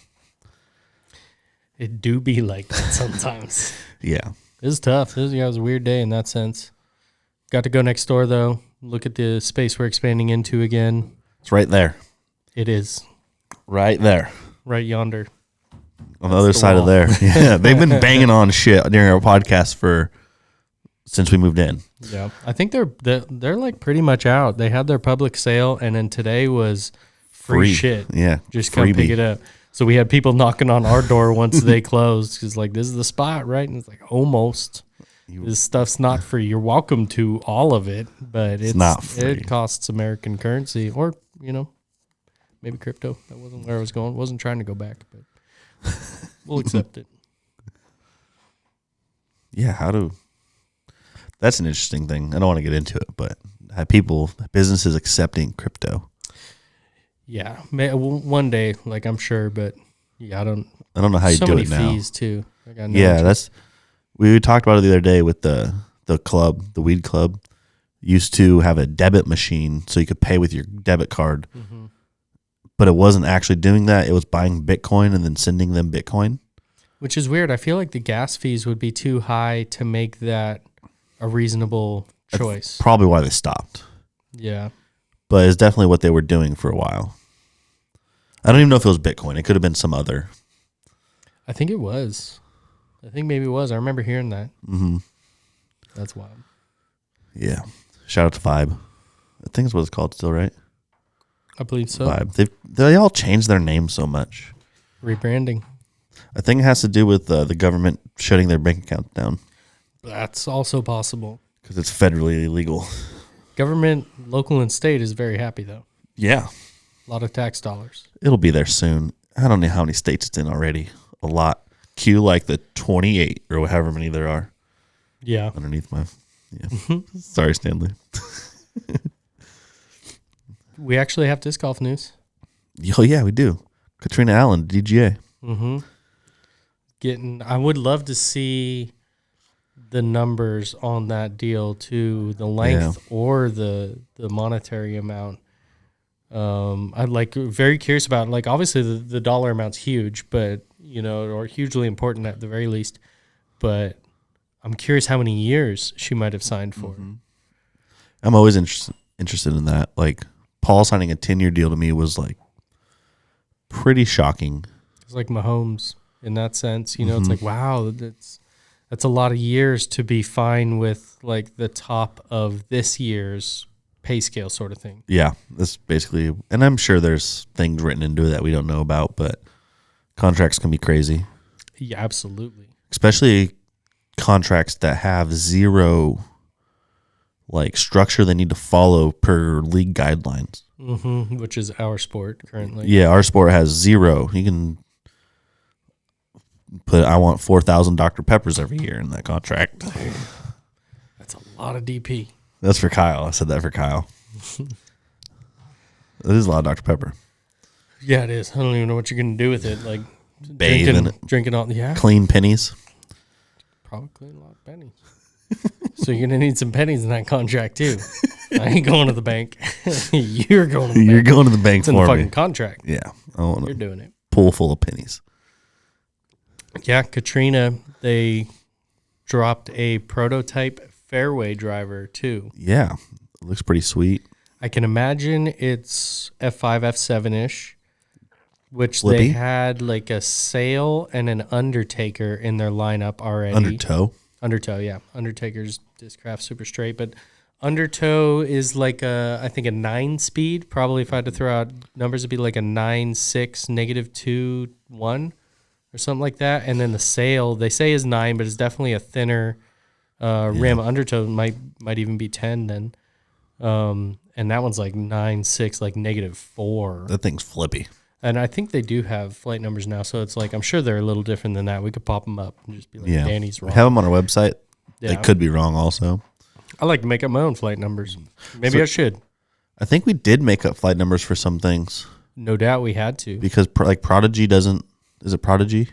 It do be like that sometimes. Yeah. It was tough. It was a weird day in that sense. Got to go next door, though. Look at the space we're expanding into again. It's right there. It is. Right there. Right yonder. On the other side of there. Yeah. They've been banging on shit during our podcast since we moved in. Yeah. I think they're like pretty much out. They had their public sale, and then today was free shit. Yeah. Just come pick it up. So we had people knocking on our door once they closed because, like, this is the spot, right? And it's like, almost. This stuff's not free. You're welcome to all of it, but it's not free. It costs American currency or, maybe crypto. That wasn't where I was going. Wasn't trying to go back, but we'll accept it. Yeah, that's an interesting thing. I don't want to get into it, but businesses accepting crypto. Yeah, one day, like I'm sure, but yeah, I don't know how you do it now. So many fees too. We talked about it the other day with the club, the weed club. Used to have a debit machine so you could pay with your debit card, but it wasn't actually doing that. It was buying Bitcoin and then sending them Bitcoin, which is weird. I feel like the gas fees would be too high to make that a reasonable choice. That's probably why they stopped. Yeah, but it's definitely what they were doing for a while. I don't even know if it was Bitcoin. It could have been some other. I think it was. I think maybe it was. I remember hearing that. Mm-hmm. That's wild. Yeah. Shout out to Vibe. I think that's what it's called still, right? I believe so. Vibe. They all changed their name so much. Rebranding. I think it has to do with the government shutting their bank accounts down. That's also possible. Because it's federally illegal. Government, local and state is very happy, though. Yeah. A lot of tax dollars. It'll be there soon. I don't know how many states it's in already. A lot. Cue like the 28 or however many there are. Yeah. Underneath my... Yeah. Sorry, Stanley. We actually have disc golf news. Oh, yeah, we do. Catrina Allen, DGA. I would love to see the numbers on that deal too, the length or the monetary amount. I'd very curious about, obviously the dollar amount's huge, but or hugely important at the very least, but I'm curious how many years she might have signed for. I'm always interested in that. Like Paul signing a 10-year deal to me was pretty shocking. It's like Mahomes in that sense, it's like, wow, that's a lot of years to be fine with the top of this year's pay scale sort of thing. Yeah, that's basically, and I'm sure there's things written into it that we don't know about, but contracts can be crazy. Yeah, absolutely. Especially contracts that have zero structure they need to follow per league guidelines. Which is our sport currently. Yeah, our sport has zero. You can put, I want 4,000 Dr. Peppers every year in that contract. That's a lot of DP. That's for Kyle. I said that for Kyle. It is a lot of Dr. Pepper. Yeah, it is. I don't even know what you're going to do with it. Bathe in it. Drinking all, yeah. Clean pennies. Probably clean a lot of pennies. So you're gonna need some pennies in that contract too. I ain't going to the bank. You're going to the bank. You're going to the bank It's in the for fucking me. contract. Yeah, I want You're a doing it. pool full of pennies. Yeah, Catrina, they dropped a prototype Fairway driver too. Yeah, it looks pretty sweet. I can imagine it's F5, F7-ish, which Flippy? they had like a Sail and an Undertaker in their lineup already. Undertow, yeah. Undertaker's Discraft super straight, but Undertow is like I think a 9-speed. Probably if I had to throw out numbers, it'd be like a 9.6 -2.1 or something like that. And then the Sail, they say is 9, but it's definitely a thinner rim. Undertow might even be 10 then. And that one's like 9.6, like -4. that thing's flippy. And I think they do have flight numbers now, so it's like I'm sure they're a little different than that. We could pop them up and just be like, Yeah, Danny's wrong. we have them on our website. Yeah. They could be wrong also. I like to make up my own flight numbers. Maybe I should. I think we did make up flight numbers for some things No doubt we had to. because like Prodigy doesn't. Is it Prodigy?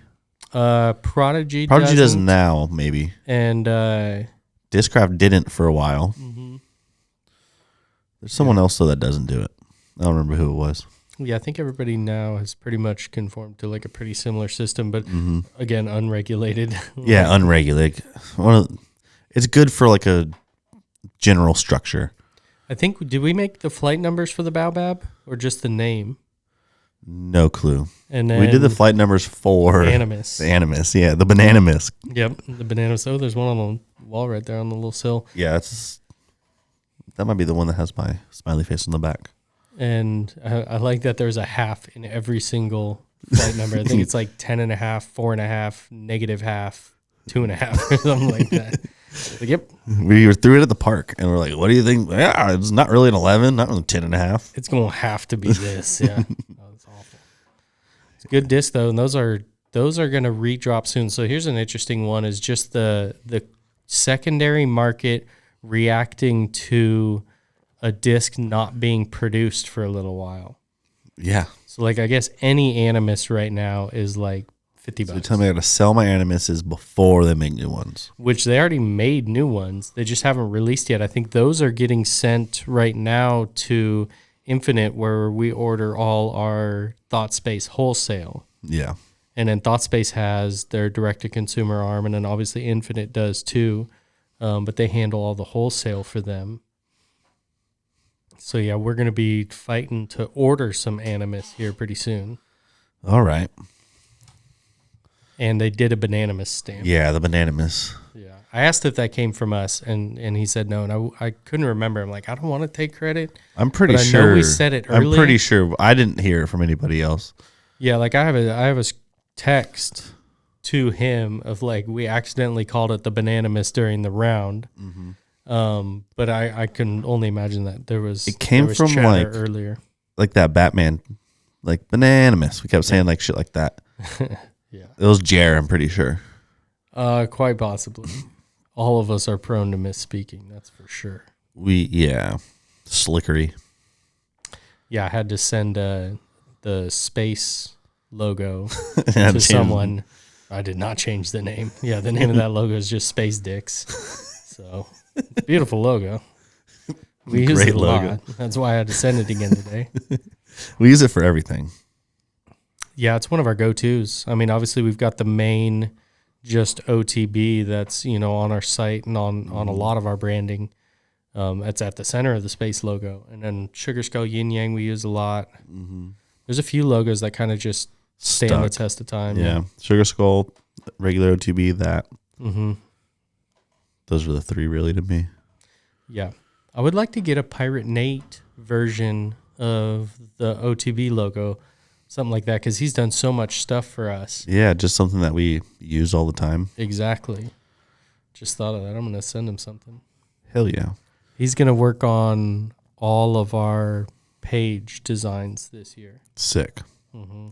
Prodigy Doesn't now, maybe. And Discraft didn't for a while. mhm. There's someone else though that doesn't do it. I don't remember who it was. Yeah, I think everybody now has pretty much conformed to like a pretty similar system, but again, unregulated. Yeah, unregulated. It's good for like a general structure. I think, did we make the flight numbers for the Baobab or just the name? No clue. And then We did the flight numbers for Animus. the Animus. Yeah, the Bananamus. Yep, the banana. So there's one on the wall right there on the little sill. Yeah, that might be the one that has my smiley face on the back. And I like that there's a half in every single flight number. I think it's like 10.5, 4.5, -0.5, 2.5, or something like that. Like, yep, We threw it at the park, and we're like, "What do you think?" Yeah, it's not really an 11, not really 10.5. it's going to have to be this. Yeah, that's awful. It's a good disc though, and those are going to redrop soon. So here's an interesting one: is just the secondary market reacting to a disc not being produced for a little while. Yeah. So like, I guess any Animus right now is like $50. So you tell me I got to sell my Animuses before they make new ones. Which they already made new ones. They just haven't released yet. I think those are getting sent right now to Infinite, where we order all our ThoughtSpace wholesale. Yeah. And then ThoughtSpace has their direct-to-consumer arm, and then obviously Infinite does too. But they handle all the wholesale for them. So yeah, we're going to be fighting to order some Animus here pretty soon. All right. And they did a Bananamus stamp. Yeah, the Bananamus. Yeah. I asked if that came from us, and he said no, and I couldn't remember. I'm like, I don't want to take credit. I'm pretty but sure I know we said it early. I'm pretty sure I didn't hear it from anybody else. Yeah, like I have a text to him of like, we accidentally called it the Bananamus during the round. Mm-hmm. But I can only imagine that there was from chatter like earlier. Like that Batman, like Bananamus. We kept saying like shit like that. Yeah. It was Jer, I'm pretty sure. Quite possibly. All of us are prone to misspeaking, that's for sure. Slickery. Yeah, I had to send the space logo to someone. I did not change the name. Yeah, the name of that logo is just Space Dicks. So, beautiful logo. We use it a lot. That's why I had to send it again today. We use it for everything. Yeah, it's one of our go-tos. I mean, obviously we've got the main just OTB that's, on our site and on a lot of our branding. It's at the center of the space logo. And then Sugar Skull Yin Yang we use a lot. Mm-hmm. There's a few logos that kind of just stand the test of time. Yeah. Sugar Skull, regular OTB, that. Mm-hmm. Those were the three really to me. Yeah. I would like to get a Pirate Nate version of the OTB logo, something like that, because he's done so much stuff for us. Yeah, just something that we use all the time. Exactly. Just thought of that. I'm going to send him something. Hell yeah. He's going to work on all of our page designs this year. Sick. Mm-hmm.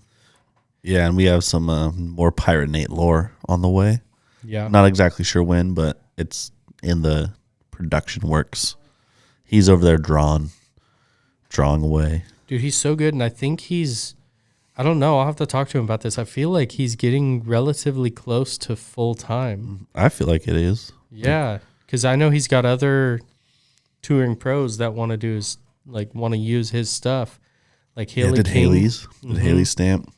Yeah, and we have some more Pirate Nate lore on the way. Yeah. Not exactly sure when, but it's in the production works. He's over there drawing away. Dude, he's so good, and I think I don't know, I'll have to talk to him about this. I feel like he's getting relatively close to full time. I feel like it is. Yeah. Because I know he's got other touring pros that want to use his stuff, like Haley King. Did Haley's stamp.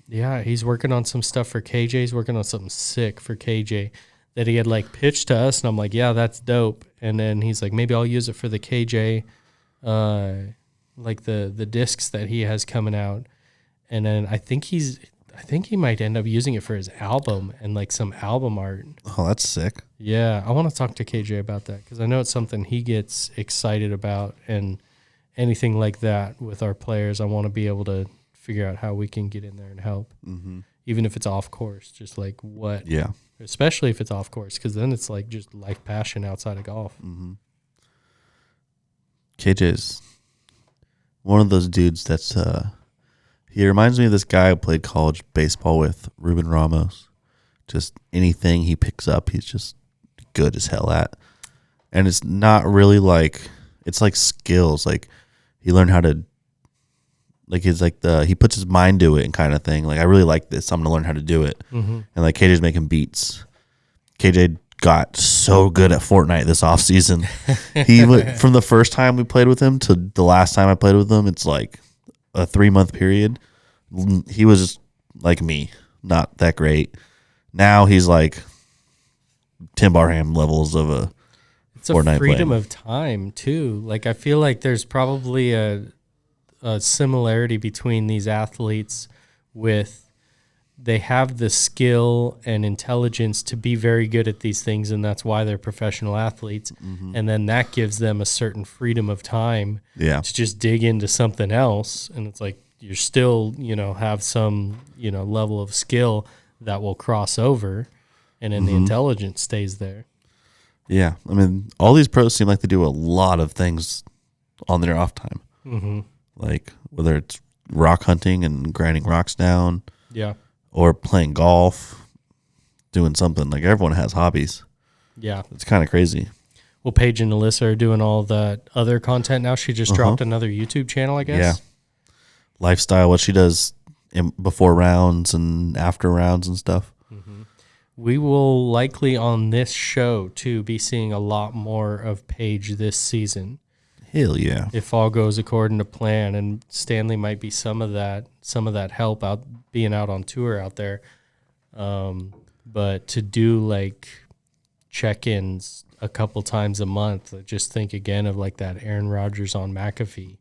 Yeah, he's working on some stuff for KJ. He's working on something sick for KJ that he had like pitched to us, and I'm like, yeah, that's dope. And then he's like, maybe I'll use it for the KJ, like the discs that he has coming out. And then I think he might end up using it for his album and like some album art. Oh, that's sick. Yeah, I want to talk to KJ about that because I know it's something he gets excited about, and anything like that with our players, I want to be able to figure out how we can get in there and help, even if it's off course. Just like what, especially if it's off course, because then it's like just life passion outside of golf. KJ's one of those dudes that's he reminds me of this guy I played college baseball with, Ruben Ramos. Just anything he picks up, he's just good as hell at. And it's not really like, it's like skills. Like he learned how to, like it's like he puts his mind to it and kind of thing. Like I really like this, I'm going to learn how to do it. And like KJ's making beats. KJ got so good at Fortnite this offseason. He from the first time we played with him to the last time I played with him, it's like a 3-month period. He was just like me, not that great. Now he's like Tim Barham levels of a it's Fortnite a freedom of time too. Like I feel like there's probably a similarity between these athletes with they have the skill and intelligence to be very good at these things, and that's why they're professional athletes. And then that gives them a certain freedom of time to just dig into something else. And it's like you're still, have some, level of skill that will cross over, and then the intelligence stays there. Yeah. I mean, all these pros seem like they do a lot of things on their off time. Like whether it's rock hunting and grinding rocks down. Yeah. Or playing golf, doing something. Like everyone has hobbies. Yeah. It's kind of crazy. Well, Paige and Alyssa are doing all that other content now. She just dropped another YouTube channel, I guess. Yeah. Lifestyle, what she does before rounds and after rounds and stuff. We will likely on this show, too, be seeing a lot more of Paige this season. Hell yeah. If all goes according to plan, and Stanley might be some of that help out being out on tour out there. But to do like check-ins a couple times a month, just think again of like that Aaron Rodgers on McAfee.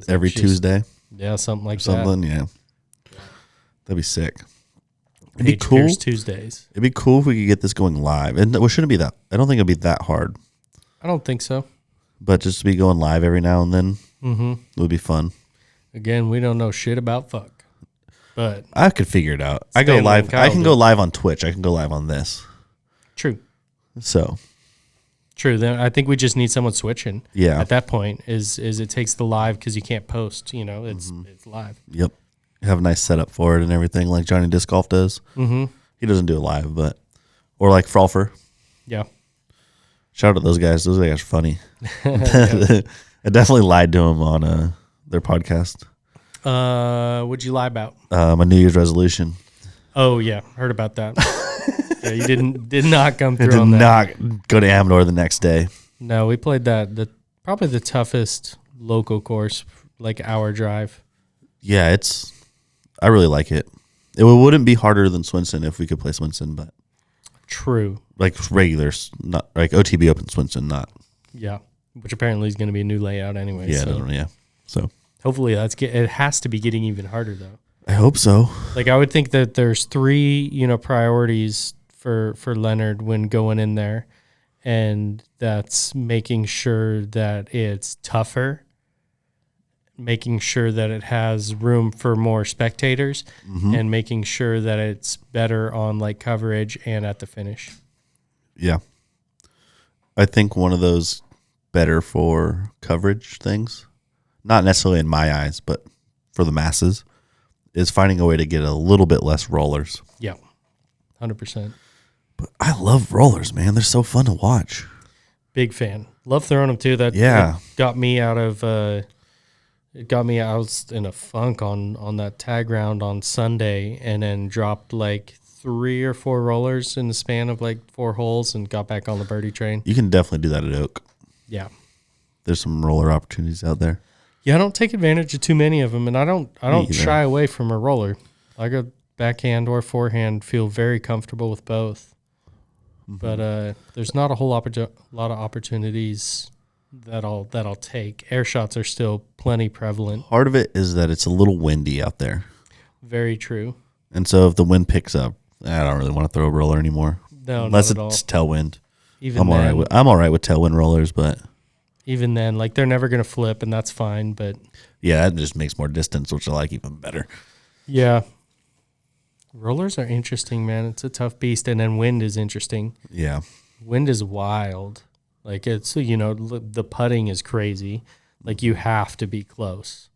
Every Tuesday. Yeah, something like that. Yeah. That'd be sick. It'd be cool. Here's Tuesdays. It'd be cool if we could get this going live. And it shouldn't be that. I don't think it'd be that hard. I don't think so. But just to be going live every now and then it would be fun. Again, we don't know shit about fuck. But I could figure it out. I go live. I can go live on Twitch. I can go live on this. True. So. True. Then I think we just need someone switching. Yeah. At that point, is it takes the live because you can't post. It's live. Yep. Have a nice setup for it and everything, like Johnny Disc Golf does. He doesn't do it live, or like Frolfer. Yeah. Shout out to those guys. Those guys are funny. I definitely lied to them on their podcast. What'd you lie about? My New Year's resolution. Oh yeah, heard about that. Yeah, you did not come through I did on that. not go to Amador the next day. No, we played that. Probably the toughest local course, like hour drive. Yeah, I really like it. It wouldn't be harder than Swinson if we could play Swinson, but true. Like regulars, not like OTB Open Swinson, not. Yeah, which apparently is going to be a new layout anyway. Yeah, So hopefully it has to be getting even harder though. I hope so. Like I would think that there's 3, priorities for Leonard when going in there, and that's making sure that it's tougher, making sure that it has room for more spectators, and making sure that it's better on like coverage and at the finish. Yeah. I think one of those better for coverage things, not necessarily in my eyes, but for the masses, is finding a way to get a little bit less rollers. Yeah, 100%. But I love rollers, man. They're so fun to watch. Big fan. Love throwing them too. That got me out of it got me out in a funk on that tag round on Sunday, and then dropped like 3 or 4 rollers in the span of like 4 holes and got back on the birdie train. You can definitely do that at Oak. Yeah. There's some roller opportunities out there. Yeah, I don't take advantage of too many of them, and I don't shy away from a roller. I go backhand or forehand, feel very comfortable with both. Mm-hmm. But there's not a whole lot of opportunities that I'll take. Air shots are still plenty prevalent. Part of it is that it's a little windy out there. Very true. And so if the wind picks up, I don't really want to throw a roller anymore. No, unless not at it's all. tailwind. I'm all right with tailwind rollers, but even then, like they're never going to flip, and that's fine. But yeah, that just makes more distance, which I like even better. Yeah. Rollers are interesting, man. It's a tough beast. And then wind is interesting. Yeah. Wind is wild. Like it's, the putting is crazy. Like you have to be close.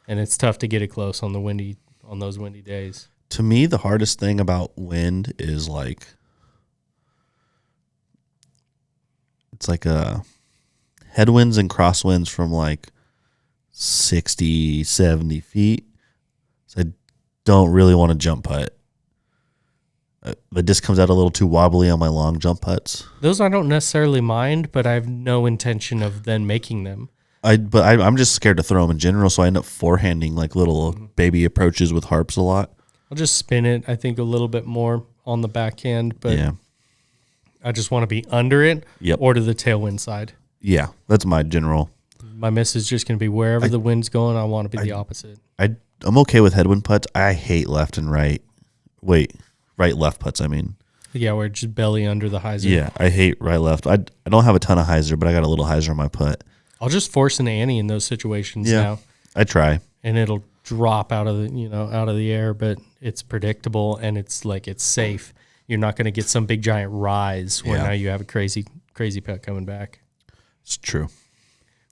And it's tough to get it close on those windy days. To me, the hardest thing about wind is like, it's like headwinds and crosswinds from like 60, 70 feet. So I don't really want to jump putt. The disc comes out a little too wobbly on my long jump putts. Those I don't necessarily mind, but I have no intention of then making them. I'm just scared to throw them in general, so I end up forehanding like little baby approaches with harps a lot. I'll just spin it, I think, a little bit more on the backhand, but yeah. I just want to be under it or to the tailwind side. Yeah, that's my general. My miss is just going to be wherever the wind's going, I want to be the opposite. I'm okay with headwind putts. I hate left and right. Right left putts, I mean. Yeah, where it's just belly under the hyzer. Yeah, I hate right left. I don't have a ton of hyzer, but I got a little hyzer on my putt. I'll just force an Annie in those situations now. I try. And it'll drop out of the air, but it's predictable and it's safe. You're not going to get some big giant rise where now you have a crazy putt coming back. It's true.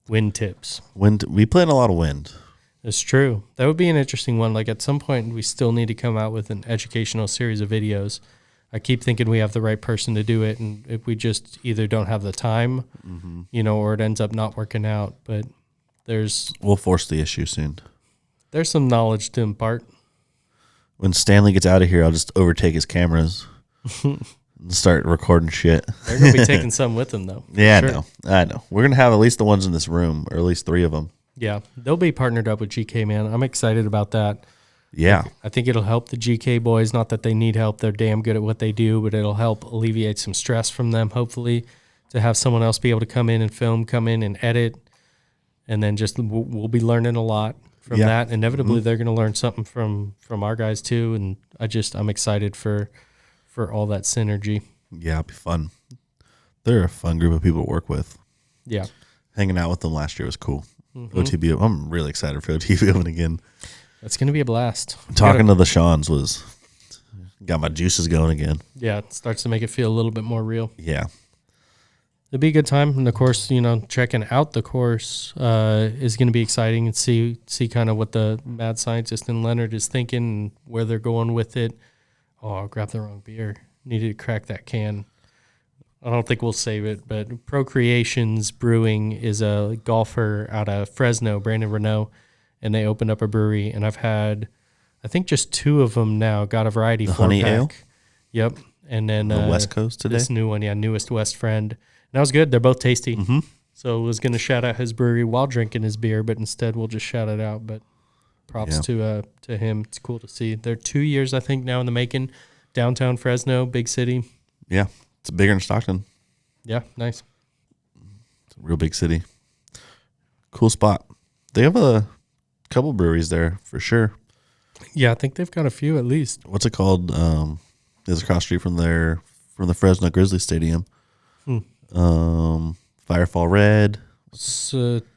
Wind tips. We play in a lot of wind. It's true. That would be an interesting one. Like at some point, we still need to come out with an educational series of videos. I keep thinking we have the right person to do it, and if we just either don't have the time, or it ends up not working out. But we'll force the issue soon. There's some knowledge to impart. When Stanley gets out of here, I'll just overtake his cameras and start recording shit. They're gonna be taking some with them, though. Yeah, sure. I know. We're gonna have at least the ones in this room, or at least 3 of them. Yeah, they'll be partnered up with GK, man. I'm excited about that. Yeah. I think it'll help the GK boys. Not that they need help. They're damn good at what they do, but it'll help alleviate some stress from them, hopefully, to have someone else be able to come in and film, come in and edit, and then just we'll be learning a lot from that. Inevitably, they're going to learn something from our guys, too, and I'm excited for all that synergy. Yeah, it'll be fun. They're a fun group of people to work with. Yeah. Hanging out with them last year was cool. OTB Open. I'm really excited for OTB Open again. That's going to be a blast. Talking to the Shawns got my juices going again. Yeah, it starts to make it feel a little bit more real. Yeah. It'll be a good time. And, of course, checking out the course is going to be exciting and see kind of what the mad scientist and Leonard is thinking and where they're going with it. Oh, I grabbed the wrong beer. Needed to crack that can. I don't think we'll save it, but Procreations Brewing is a golfer out of Fresno, Brandon Renault, and they opened up a brewery, and I've had, I think, just 2 of them now. Got a variety the honey ale. Yep, and then the West Coast today. This new one, newest West Friend, and that was good. They're both tasty. Mm-hmm. So I was going to shout out his brewery while drinking his beer, but instead we'll just shout it out. But props to him. It's cool to see. They're 2 years, I think, now in the making. Downtown Fresno, big city. Yeah. It's bigger than Stockton. Yeah, nice. It's a real big city. Cool spot. They have a couple breweries there for sure. Yeah, I think they've got a few at least. What's it called? It's across the street from the Fresno Grizzly Stadium. Firefall Red.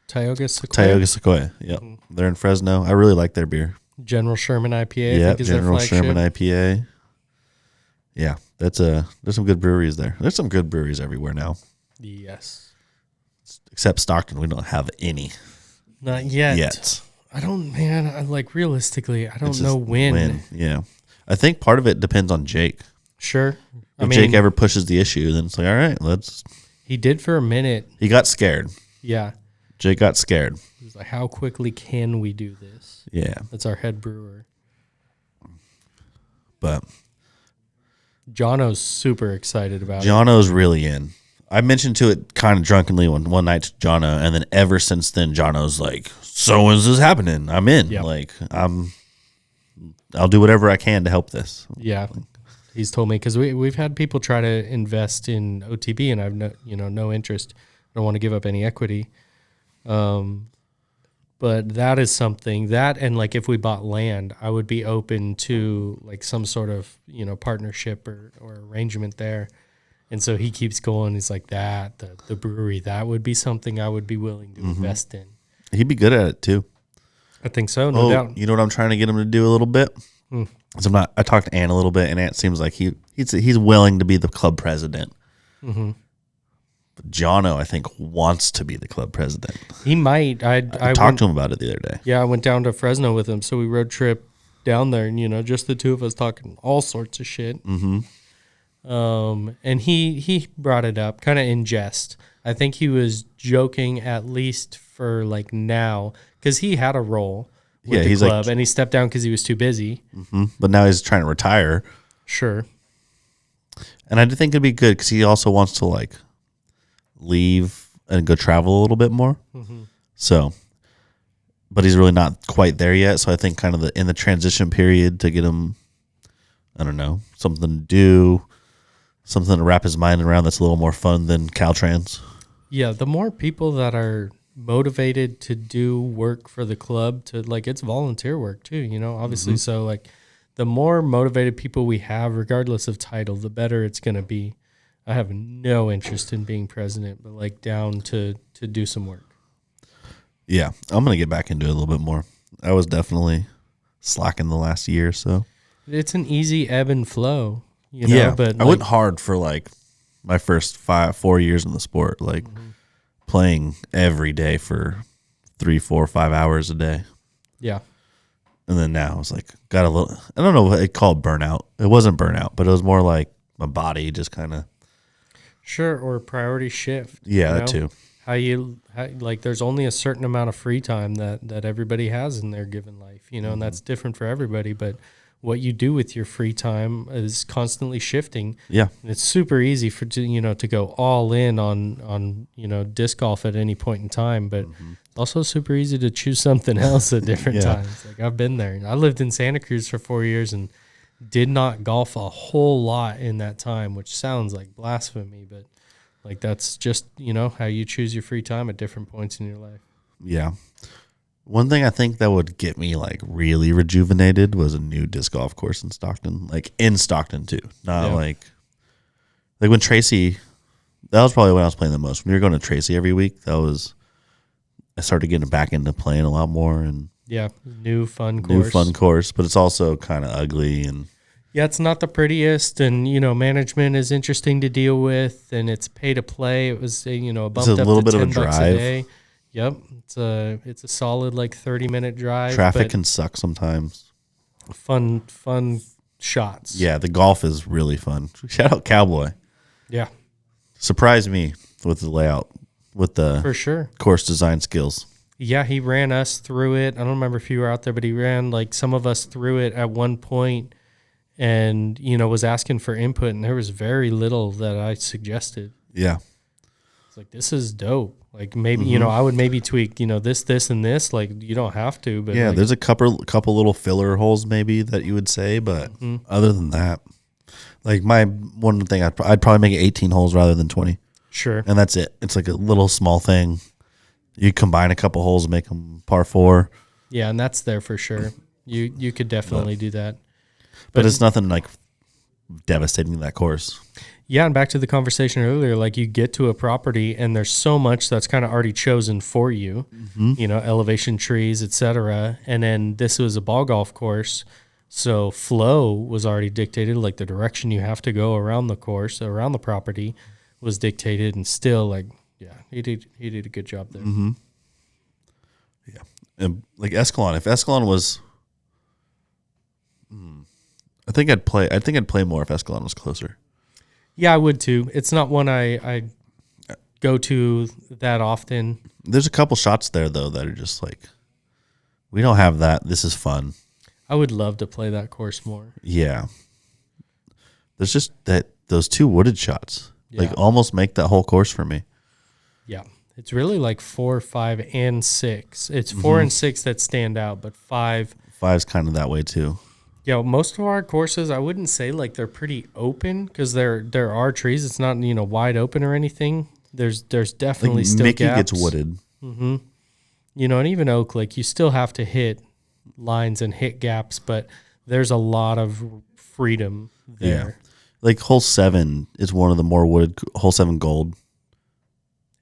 Tioga Sequoia. Tioga Sequoia. Yep. They're in Fresno. I really like their beer. General Sherman IPA. Yeah, General Sherman IPA. Yeah, there's some good breweries there. There's some good breweries everywhere now. Yes. Except Stockton, we don't have any. Not yet. Realistically, I don't know when. Yeah. I think part of it depends on Jake. Sure. If Jake ever pushes the issue, then it's like, all right, let's. He did for a minute. He got scared. Yeah. Jake got scared. He was like, how quickly can we do this? Yeah. That's our head brewer. But Jono's super excited about it. Jono's really in. I mentioned to it kind of drunkenly one night to Jono, and then ever since then, Jono's like, "So when's this happening? I'm in. Yep. Like, I'll do whatever I can to help this." Yeah, he's told me because we've had people try to invest in OTB, and I've no interest. I don't want to give up any equity. But that is something that, and like if we bought land, I would be open to like some sort of partnership or arrangement there. And so he keeps going. He's like the brewery, that would be something I would be willing to invest in. He'd be good at it too. I think so, no doubt. You know what I'm trying to get him to do a little bit? So I talked to Ant a little bit, and Ant seems like he's willing to be the club president. Mm-hmm. But Jono, I think, wants to be the club president. He might. I talked to him about it the other day. Yeah, I went down to Fresno with him, so we road trip down there, and just the two of us talking all sorts of shit. Mm-hmm. And he brought it up kind of in jest. I think he was joking at least for like now because he had a role with the club and he stepped down because he was too busy. Mm-hmm. But now he's trying to retire. Sure. And I do think it'd be good because he also wants to like leave and go travel a little bit more. Mm-hmm. So, but he's really not quite there yet. So I think kind of in the transition period to get him, I don't know, something to do. Something to wrap his mind around that's a little more fun than Caltrans. Yeah, the more people that are motivated to do work for the club, to like it's volunteer work too, obviously. Mm-hmm. So like the more motivated people we have, regardless of title, the better it's going to be. I have no interest in being president, but like down to do some work. Yeah, I'm going to get back into it a little bit more. I was definitely slacking the last year or so. It's an easy ebb and flow. But I went hard for like my first 4 years in the sport, like playing every day for 3, 4, 5 hours a day. Yeah. And then now it's like got a little, I don't know what it called burnout. It wasn't burnout, but it was more like my body just kind of. Sure. Or priority shift. Yeah, that too. Like there's only a certain amount of free time that everybody has in their given life, and that's different for everybody, but what you do with your free time is constantly shifting. Yeah. And it's super easy to go all in on disc golf at any point in time, but it's also super easy to choose something else at different times. Like I've been there. I lived in Santa Cruz for 4 years and did not golf a whole lot in that time, which sounds like blasphemy, but like that's just, how you choose your free time at different points in your life. Yeah. One thing I think that would get me like really rejuvenated was a new disc golf course in Stockton, like in Stockton too. Not like when Tracy, that was probably when I was playing the most. When you were going to Tracy every week, I started getting back into playing a lot more and new fun course, but it's also kind of ugly and it's not the prettiest, and management is interesting to deal with, and it's pay to play. It was bumped up to $10 a day. Yep, it's a solid like 30-minute drive. Traffic can suck sometimes. Fun shots. Yeah, the golf is really fun. Shout out Cowboy. Yeah, surprised me with the layout, with the for sure course design skills. Yeah, he ran us through it. I don't remember if you were out there, but he ran like some of us through it at one point, and was asking for input, and there was very little that I suggested. Yeah, it's like this is dope. Like maybe I would maybe tweak this and this. Like you don't have to, but there's a couple little filler holes maybe that you would say, but other than that, like one thing I'd probably make it 18 holes rather than 20. Sure, and that's it. It's like a little small thing. You combine a couple holes and make them par 4. Yeah, and that's there for sure. You could definitely do that, but it's nothing like devastating to that course. Yeah, and back to the conversation earlier, like you get to a property and there's so much that's kind of already chosen for you, elevation trees, etc. And then this was a ball golf course, so flow was already dictated, like the direction you have to go around the course, around the property was dictated, and still like, he did a good job there. Mm-hmm. Yeah, and like Escalon, if Escalon was, I think I'd play more if Escalon was closer. Yeah, I would too. It's not one I go to that often. There's a couple shots there, though, that are just like, we don't have that. This is fun. I would love to play that course more. Yeah. There's just those 2 wooded shots, like almost make that whole course for me. Yeah. It's really like 4, 5, and 6. It's 4 and 6 that stand out, but 5. 5's kind of that way too. Yeah, most of our courses, I wouldn't say like they're pretty open because there are trees. It's not wide open or anything. There's definitely still Mickey gaps. gets wooded. Mm-hmm. And even Oak Lake, you still have to hit lines and hit gaps, but there's a lot of freedom there. Yeah. Like hole 7 is one of the more wooded. Hole 7 gold.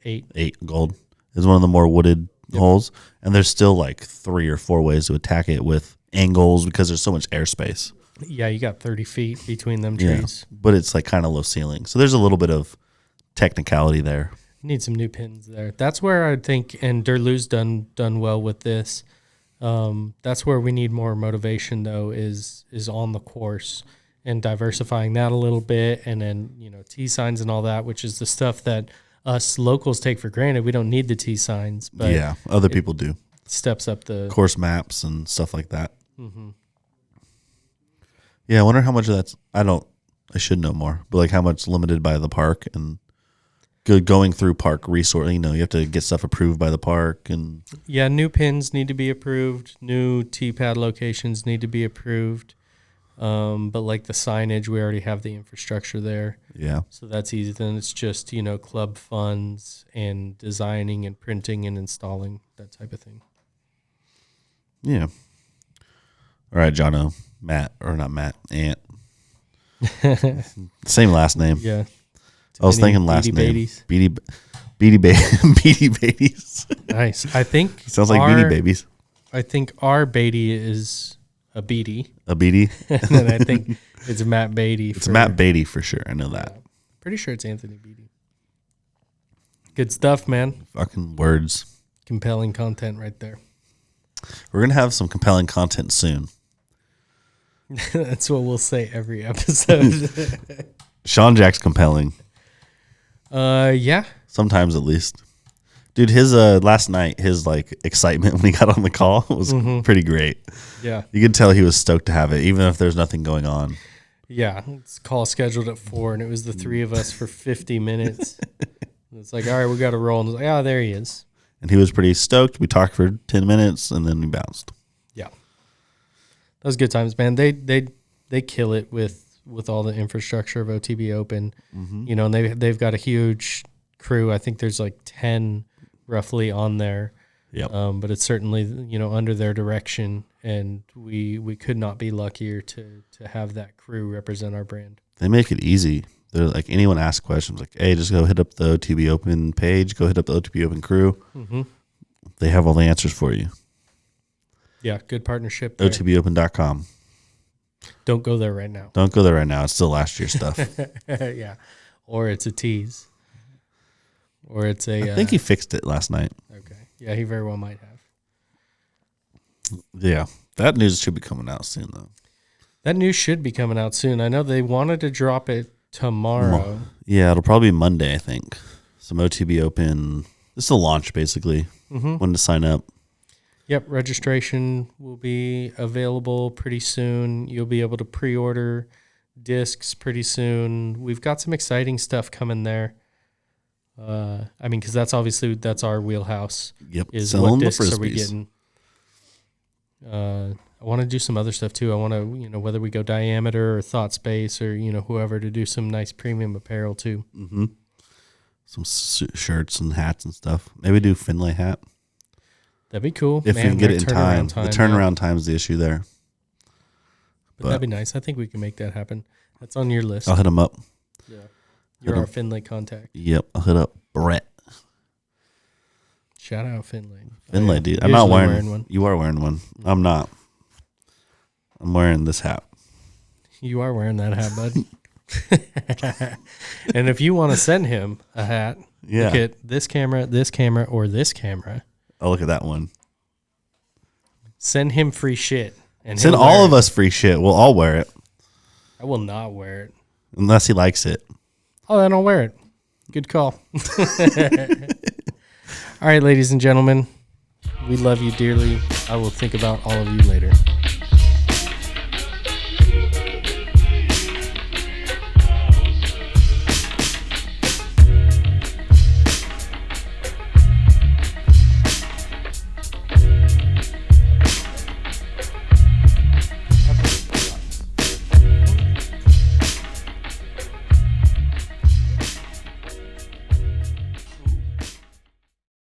8 gold is one of the more wooded holes, and there's still like 3 or 4 ways to attack it with angles because there's so much airspace. Yeah, you got 30 feet between them trees. But it's like kind of low ceiling, so there's a little bit of technicality there. Need some new pins there. That's where I think, and Derlou's done well with this. That's where we need more motivation though, is on the course and diversifying that a little bit, and then T signs and all that, which is the stuff that us locals take for granted. We don't need the T signs, but other people do. Steps up the course maps and stuff like that. Mm-hmm. Yeah, I wonder how much of that's. I should know more, but like how much limited by the park and going through park resource. You have to get stuff approved by the park, and new pins need to be approved. New T pad locations need to be approved. But like the signage, we already have the infrastructure there. Yeah. So that's easy. Then it's just, club funds and designing and printing and installing, that type of thing. Yeah. All right, Jono. Ant. Same last name. Yeah. I was thinking last name. Beady Babies. Nice. I think. Sounds like Beanie Babies. I think our Beatty is a Beatty. A Beatty? And then I think it's Matt Beatty. It's Matt Beatty for sure. I know that. Pretty sure it's Anthony Beatty. Good stuff, man. Fucking words. Compelling content right there. We're going to have some compelling content soon. That's what we'll say every episode. Sean Jack's compelling. Yeah. Sometimes at least. Dude, his last night, his excitement when he got on the call was pretty great. Yeah. You could tell he was stoked to have it, even if there's nothing going on. Yeah. It's call scheduled at 4, and it was the 3 of us for 50 minutes. It's like, all right, we got to roll. And it's like, there he is. And he was pretty stoked. We talked for 10 minutes, and then we bounced. Yeah. That was good times, man. They kill it with all the infrastructure of OTB Open. Mm-hmm. And they've got a huge crew. I think there's 10 roughly on there. Yep. But it's certainly, under their direction, and we could not be luckier to have that crew represent our brand. They make it easy. They're like, anyone asks questions, like, hey, just go hit up the OTB Open page, go hit up the OTB Open crew. Mm-hmm. They have all the answers for you. Yeah, good partnership there. OTBOpen.com. Don't go there right now. Don't go there right now. It's still last year's stuff. Yeah. Or it's a tease. Or it's a... I think he fixed it last night. Okay. Yeah, he very well might have. Yeah. That news should be coming out soon, though. That news should be coming out soon. I know they wanted to drop it tomorrow. Yeah, it'll probably be Monday, I think. Some OTB Open. This is a launch, basically. Mm-hmm. When to sign up. Yep, registration will be available pretty soon. You'll be able to pre-order discs pretty soon. We've got some exciting stuff coming there. Because that's our wheelhouse. Yep, is selling what the discs frisbees. are we getting? I want to do some other stuff too. I want to, whether we go Diameter or Thought Space or whoever, to do some nice premium apparel too. Mm-hmm. Some shirts and hats and stuff. Maybe do Finlay hat. That'd be cool. If we can get it in time. The turnaround time's the issue there. But that'd be nice. I think we can make that happen. That's on your list. I'll hit him up. Yeah. You're our Finlay contact. Yep. I'll hit up Brett. Shout out Finlay. Finlay, dude. I'm not wearing one. You are wearing one. I'm not. I'm wearing this hat. You are wearing that hat, bud. And if you want to send him a hat, look at this camera, or this camera. Oh, look at that one. Send him free shit. And send all of us free shit. We'll all wear it. I will not wear it. Unless he likes it. Oh, then I'll wear it. Good call. All right, ladies and gentlemen. We love you dearly. I will think about all of you later.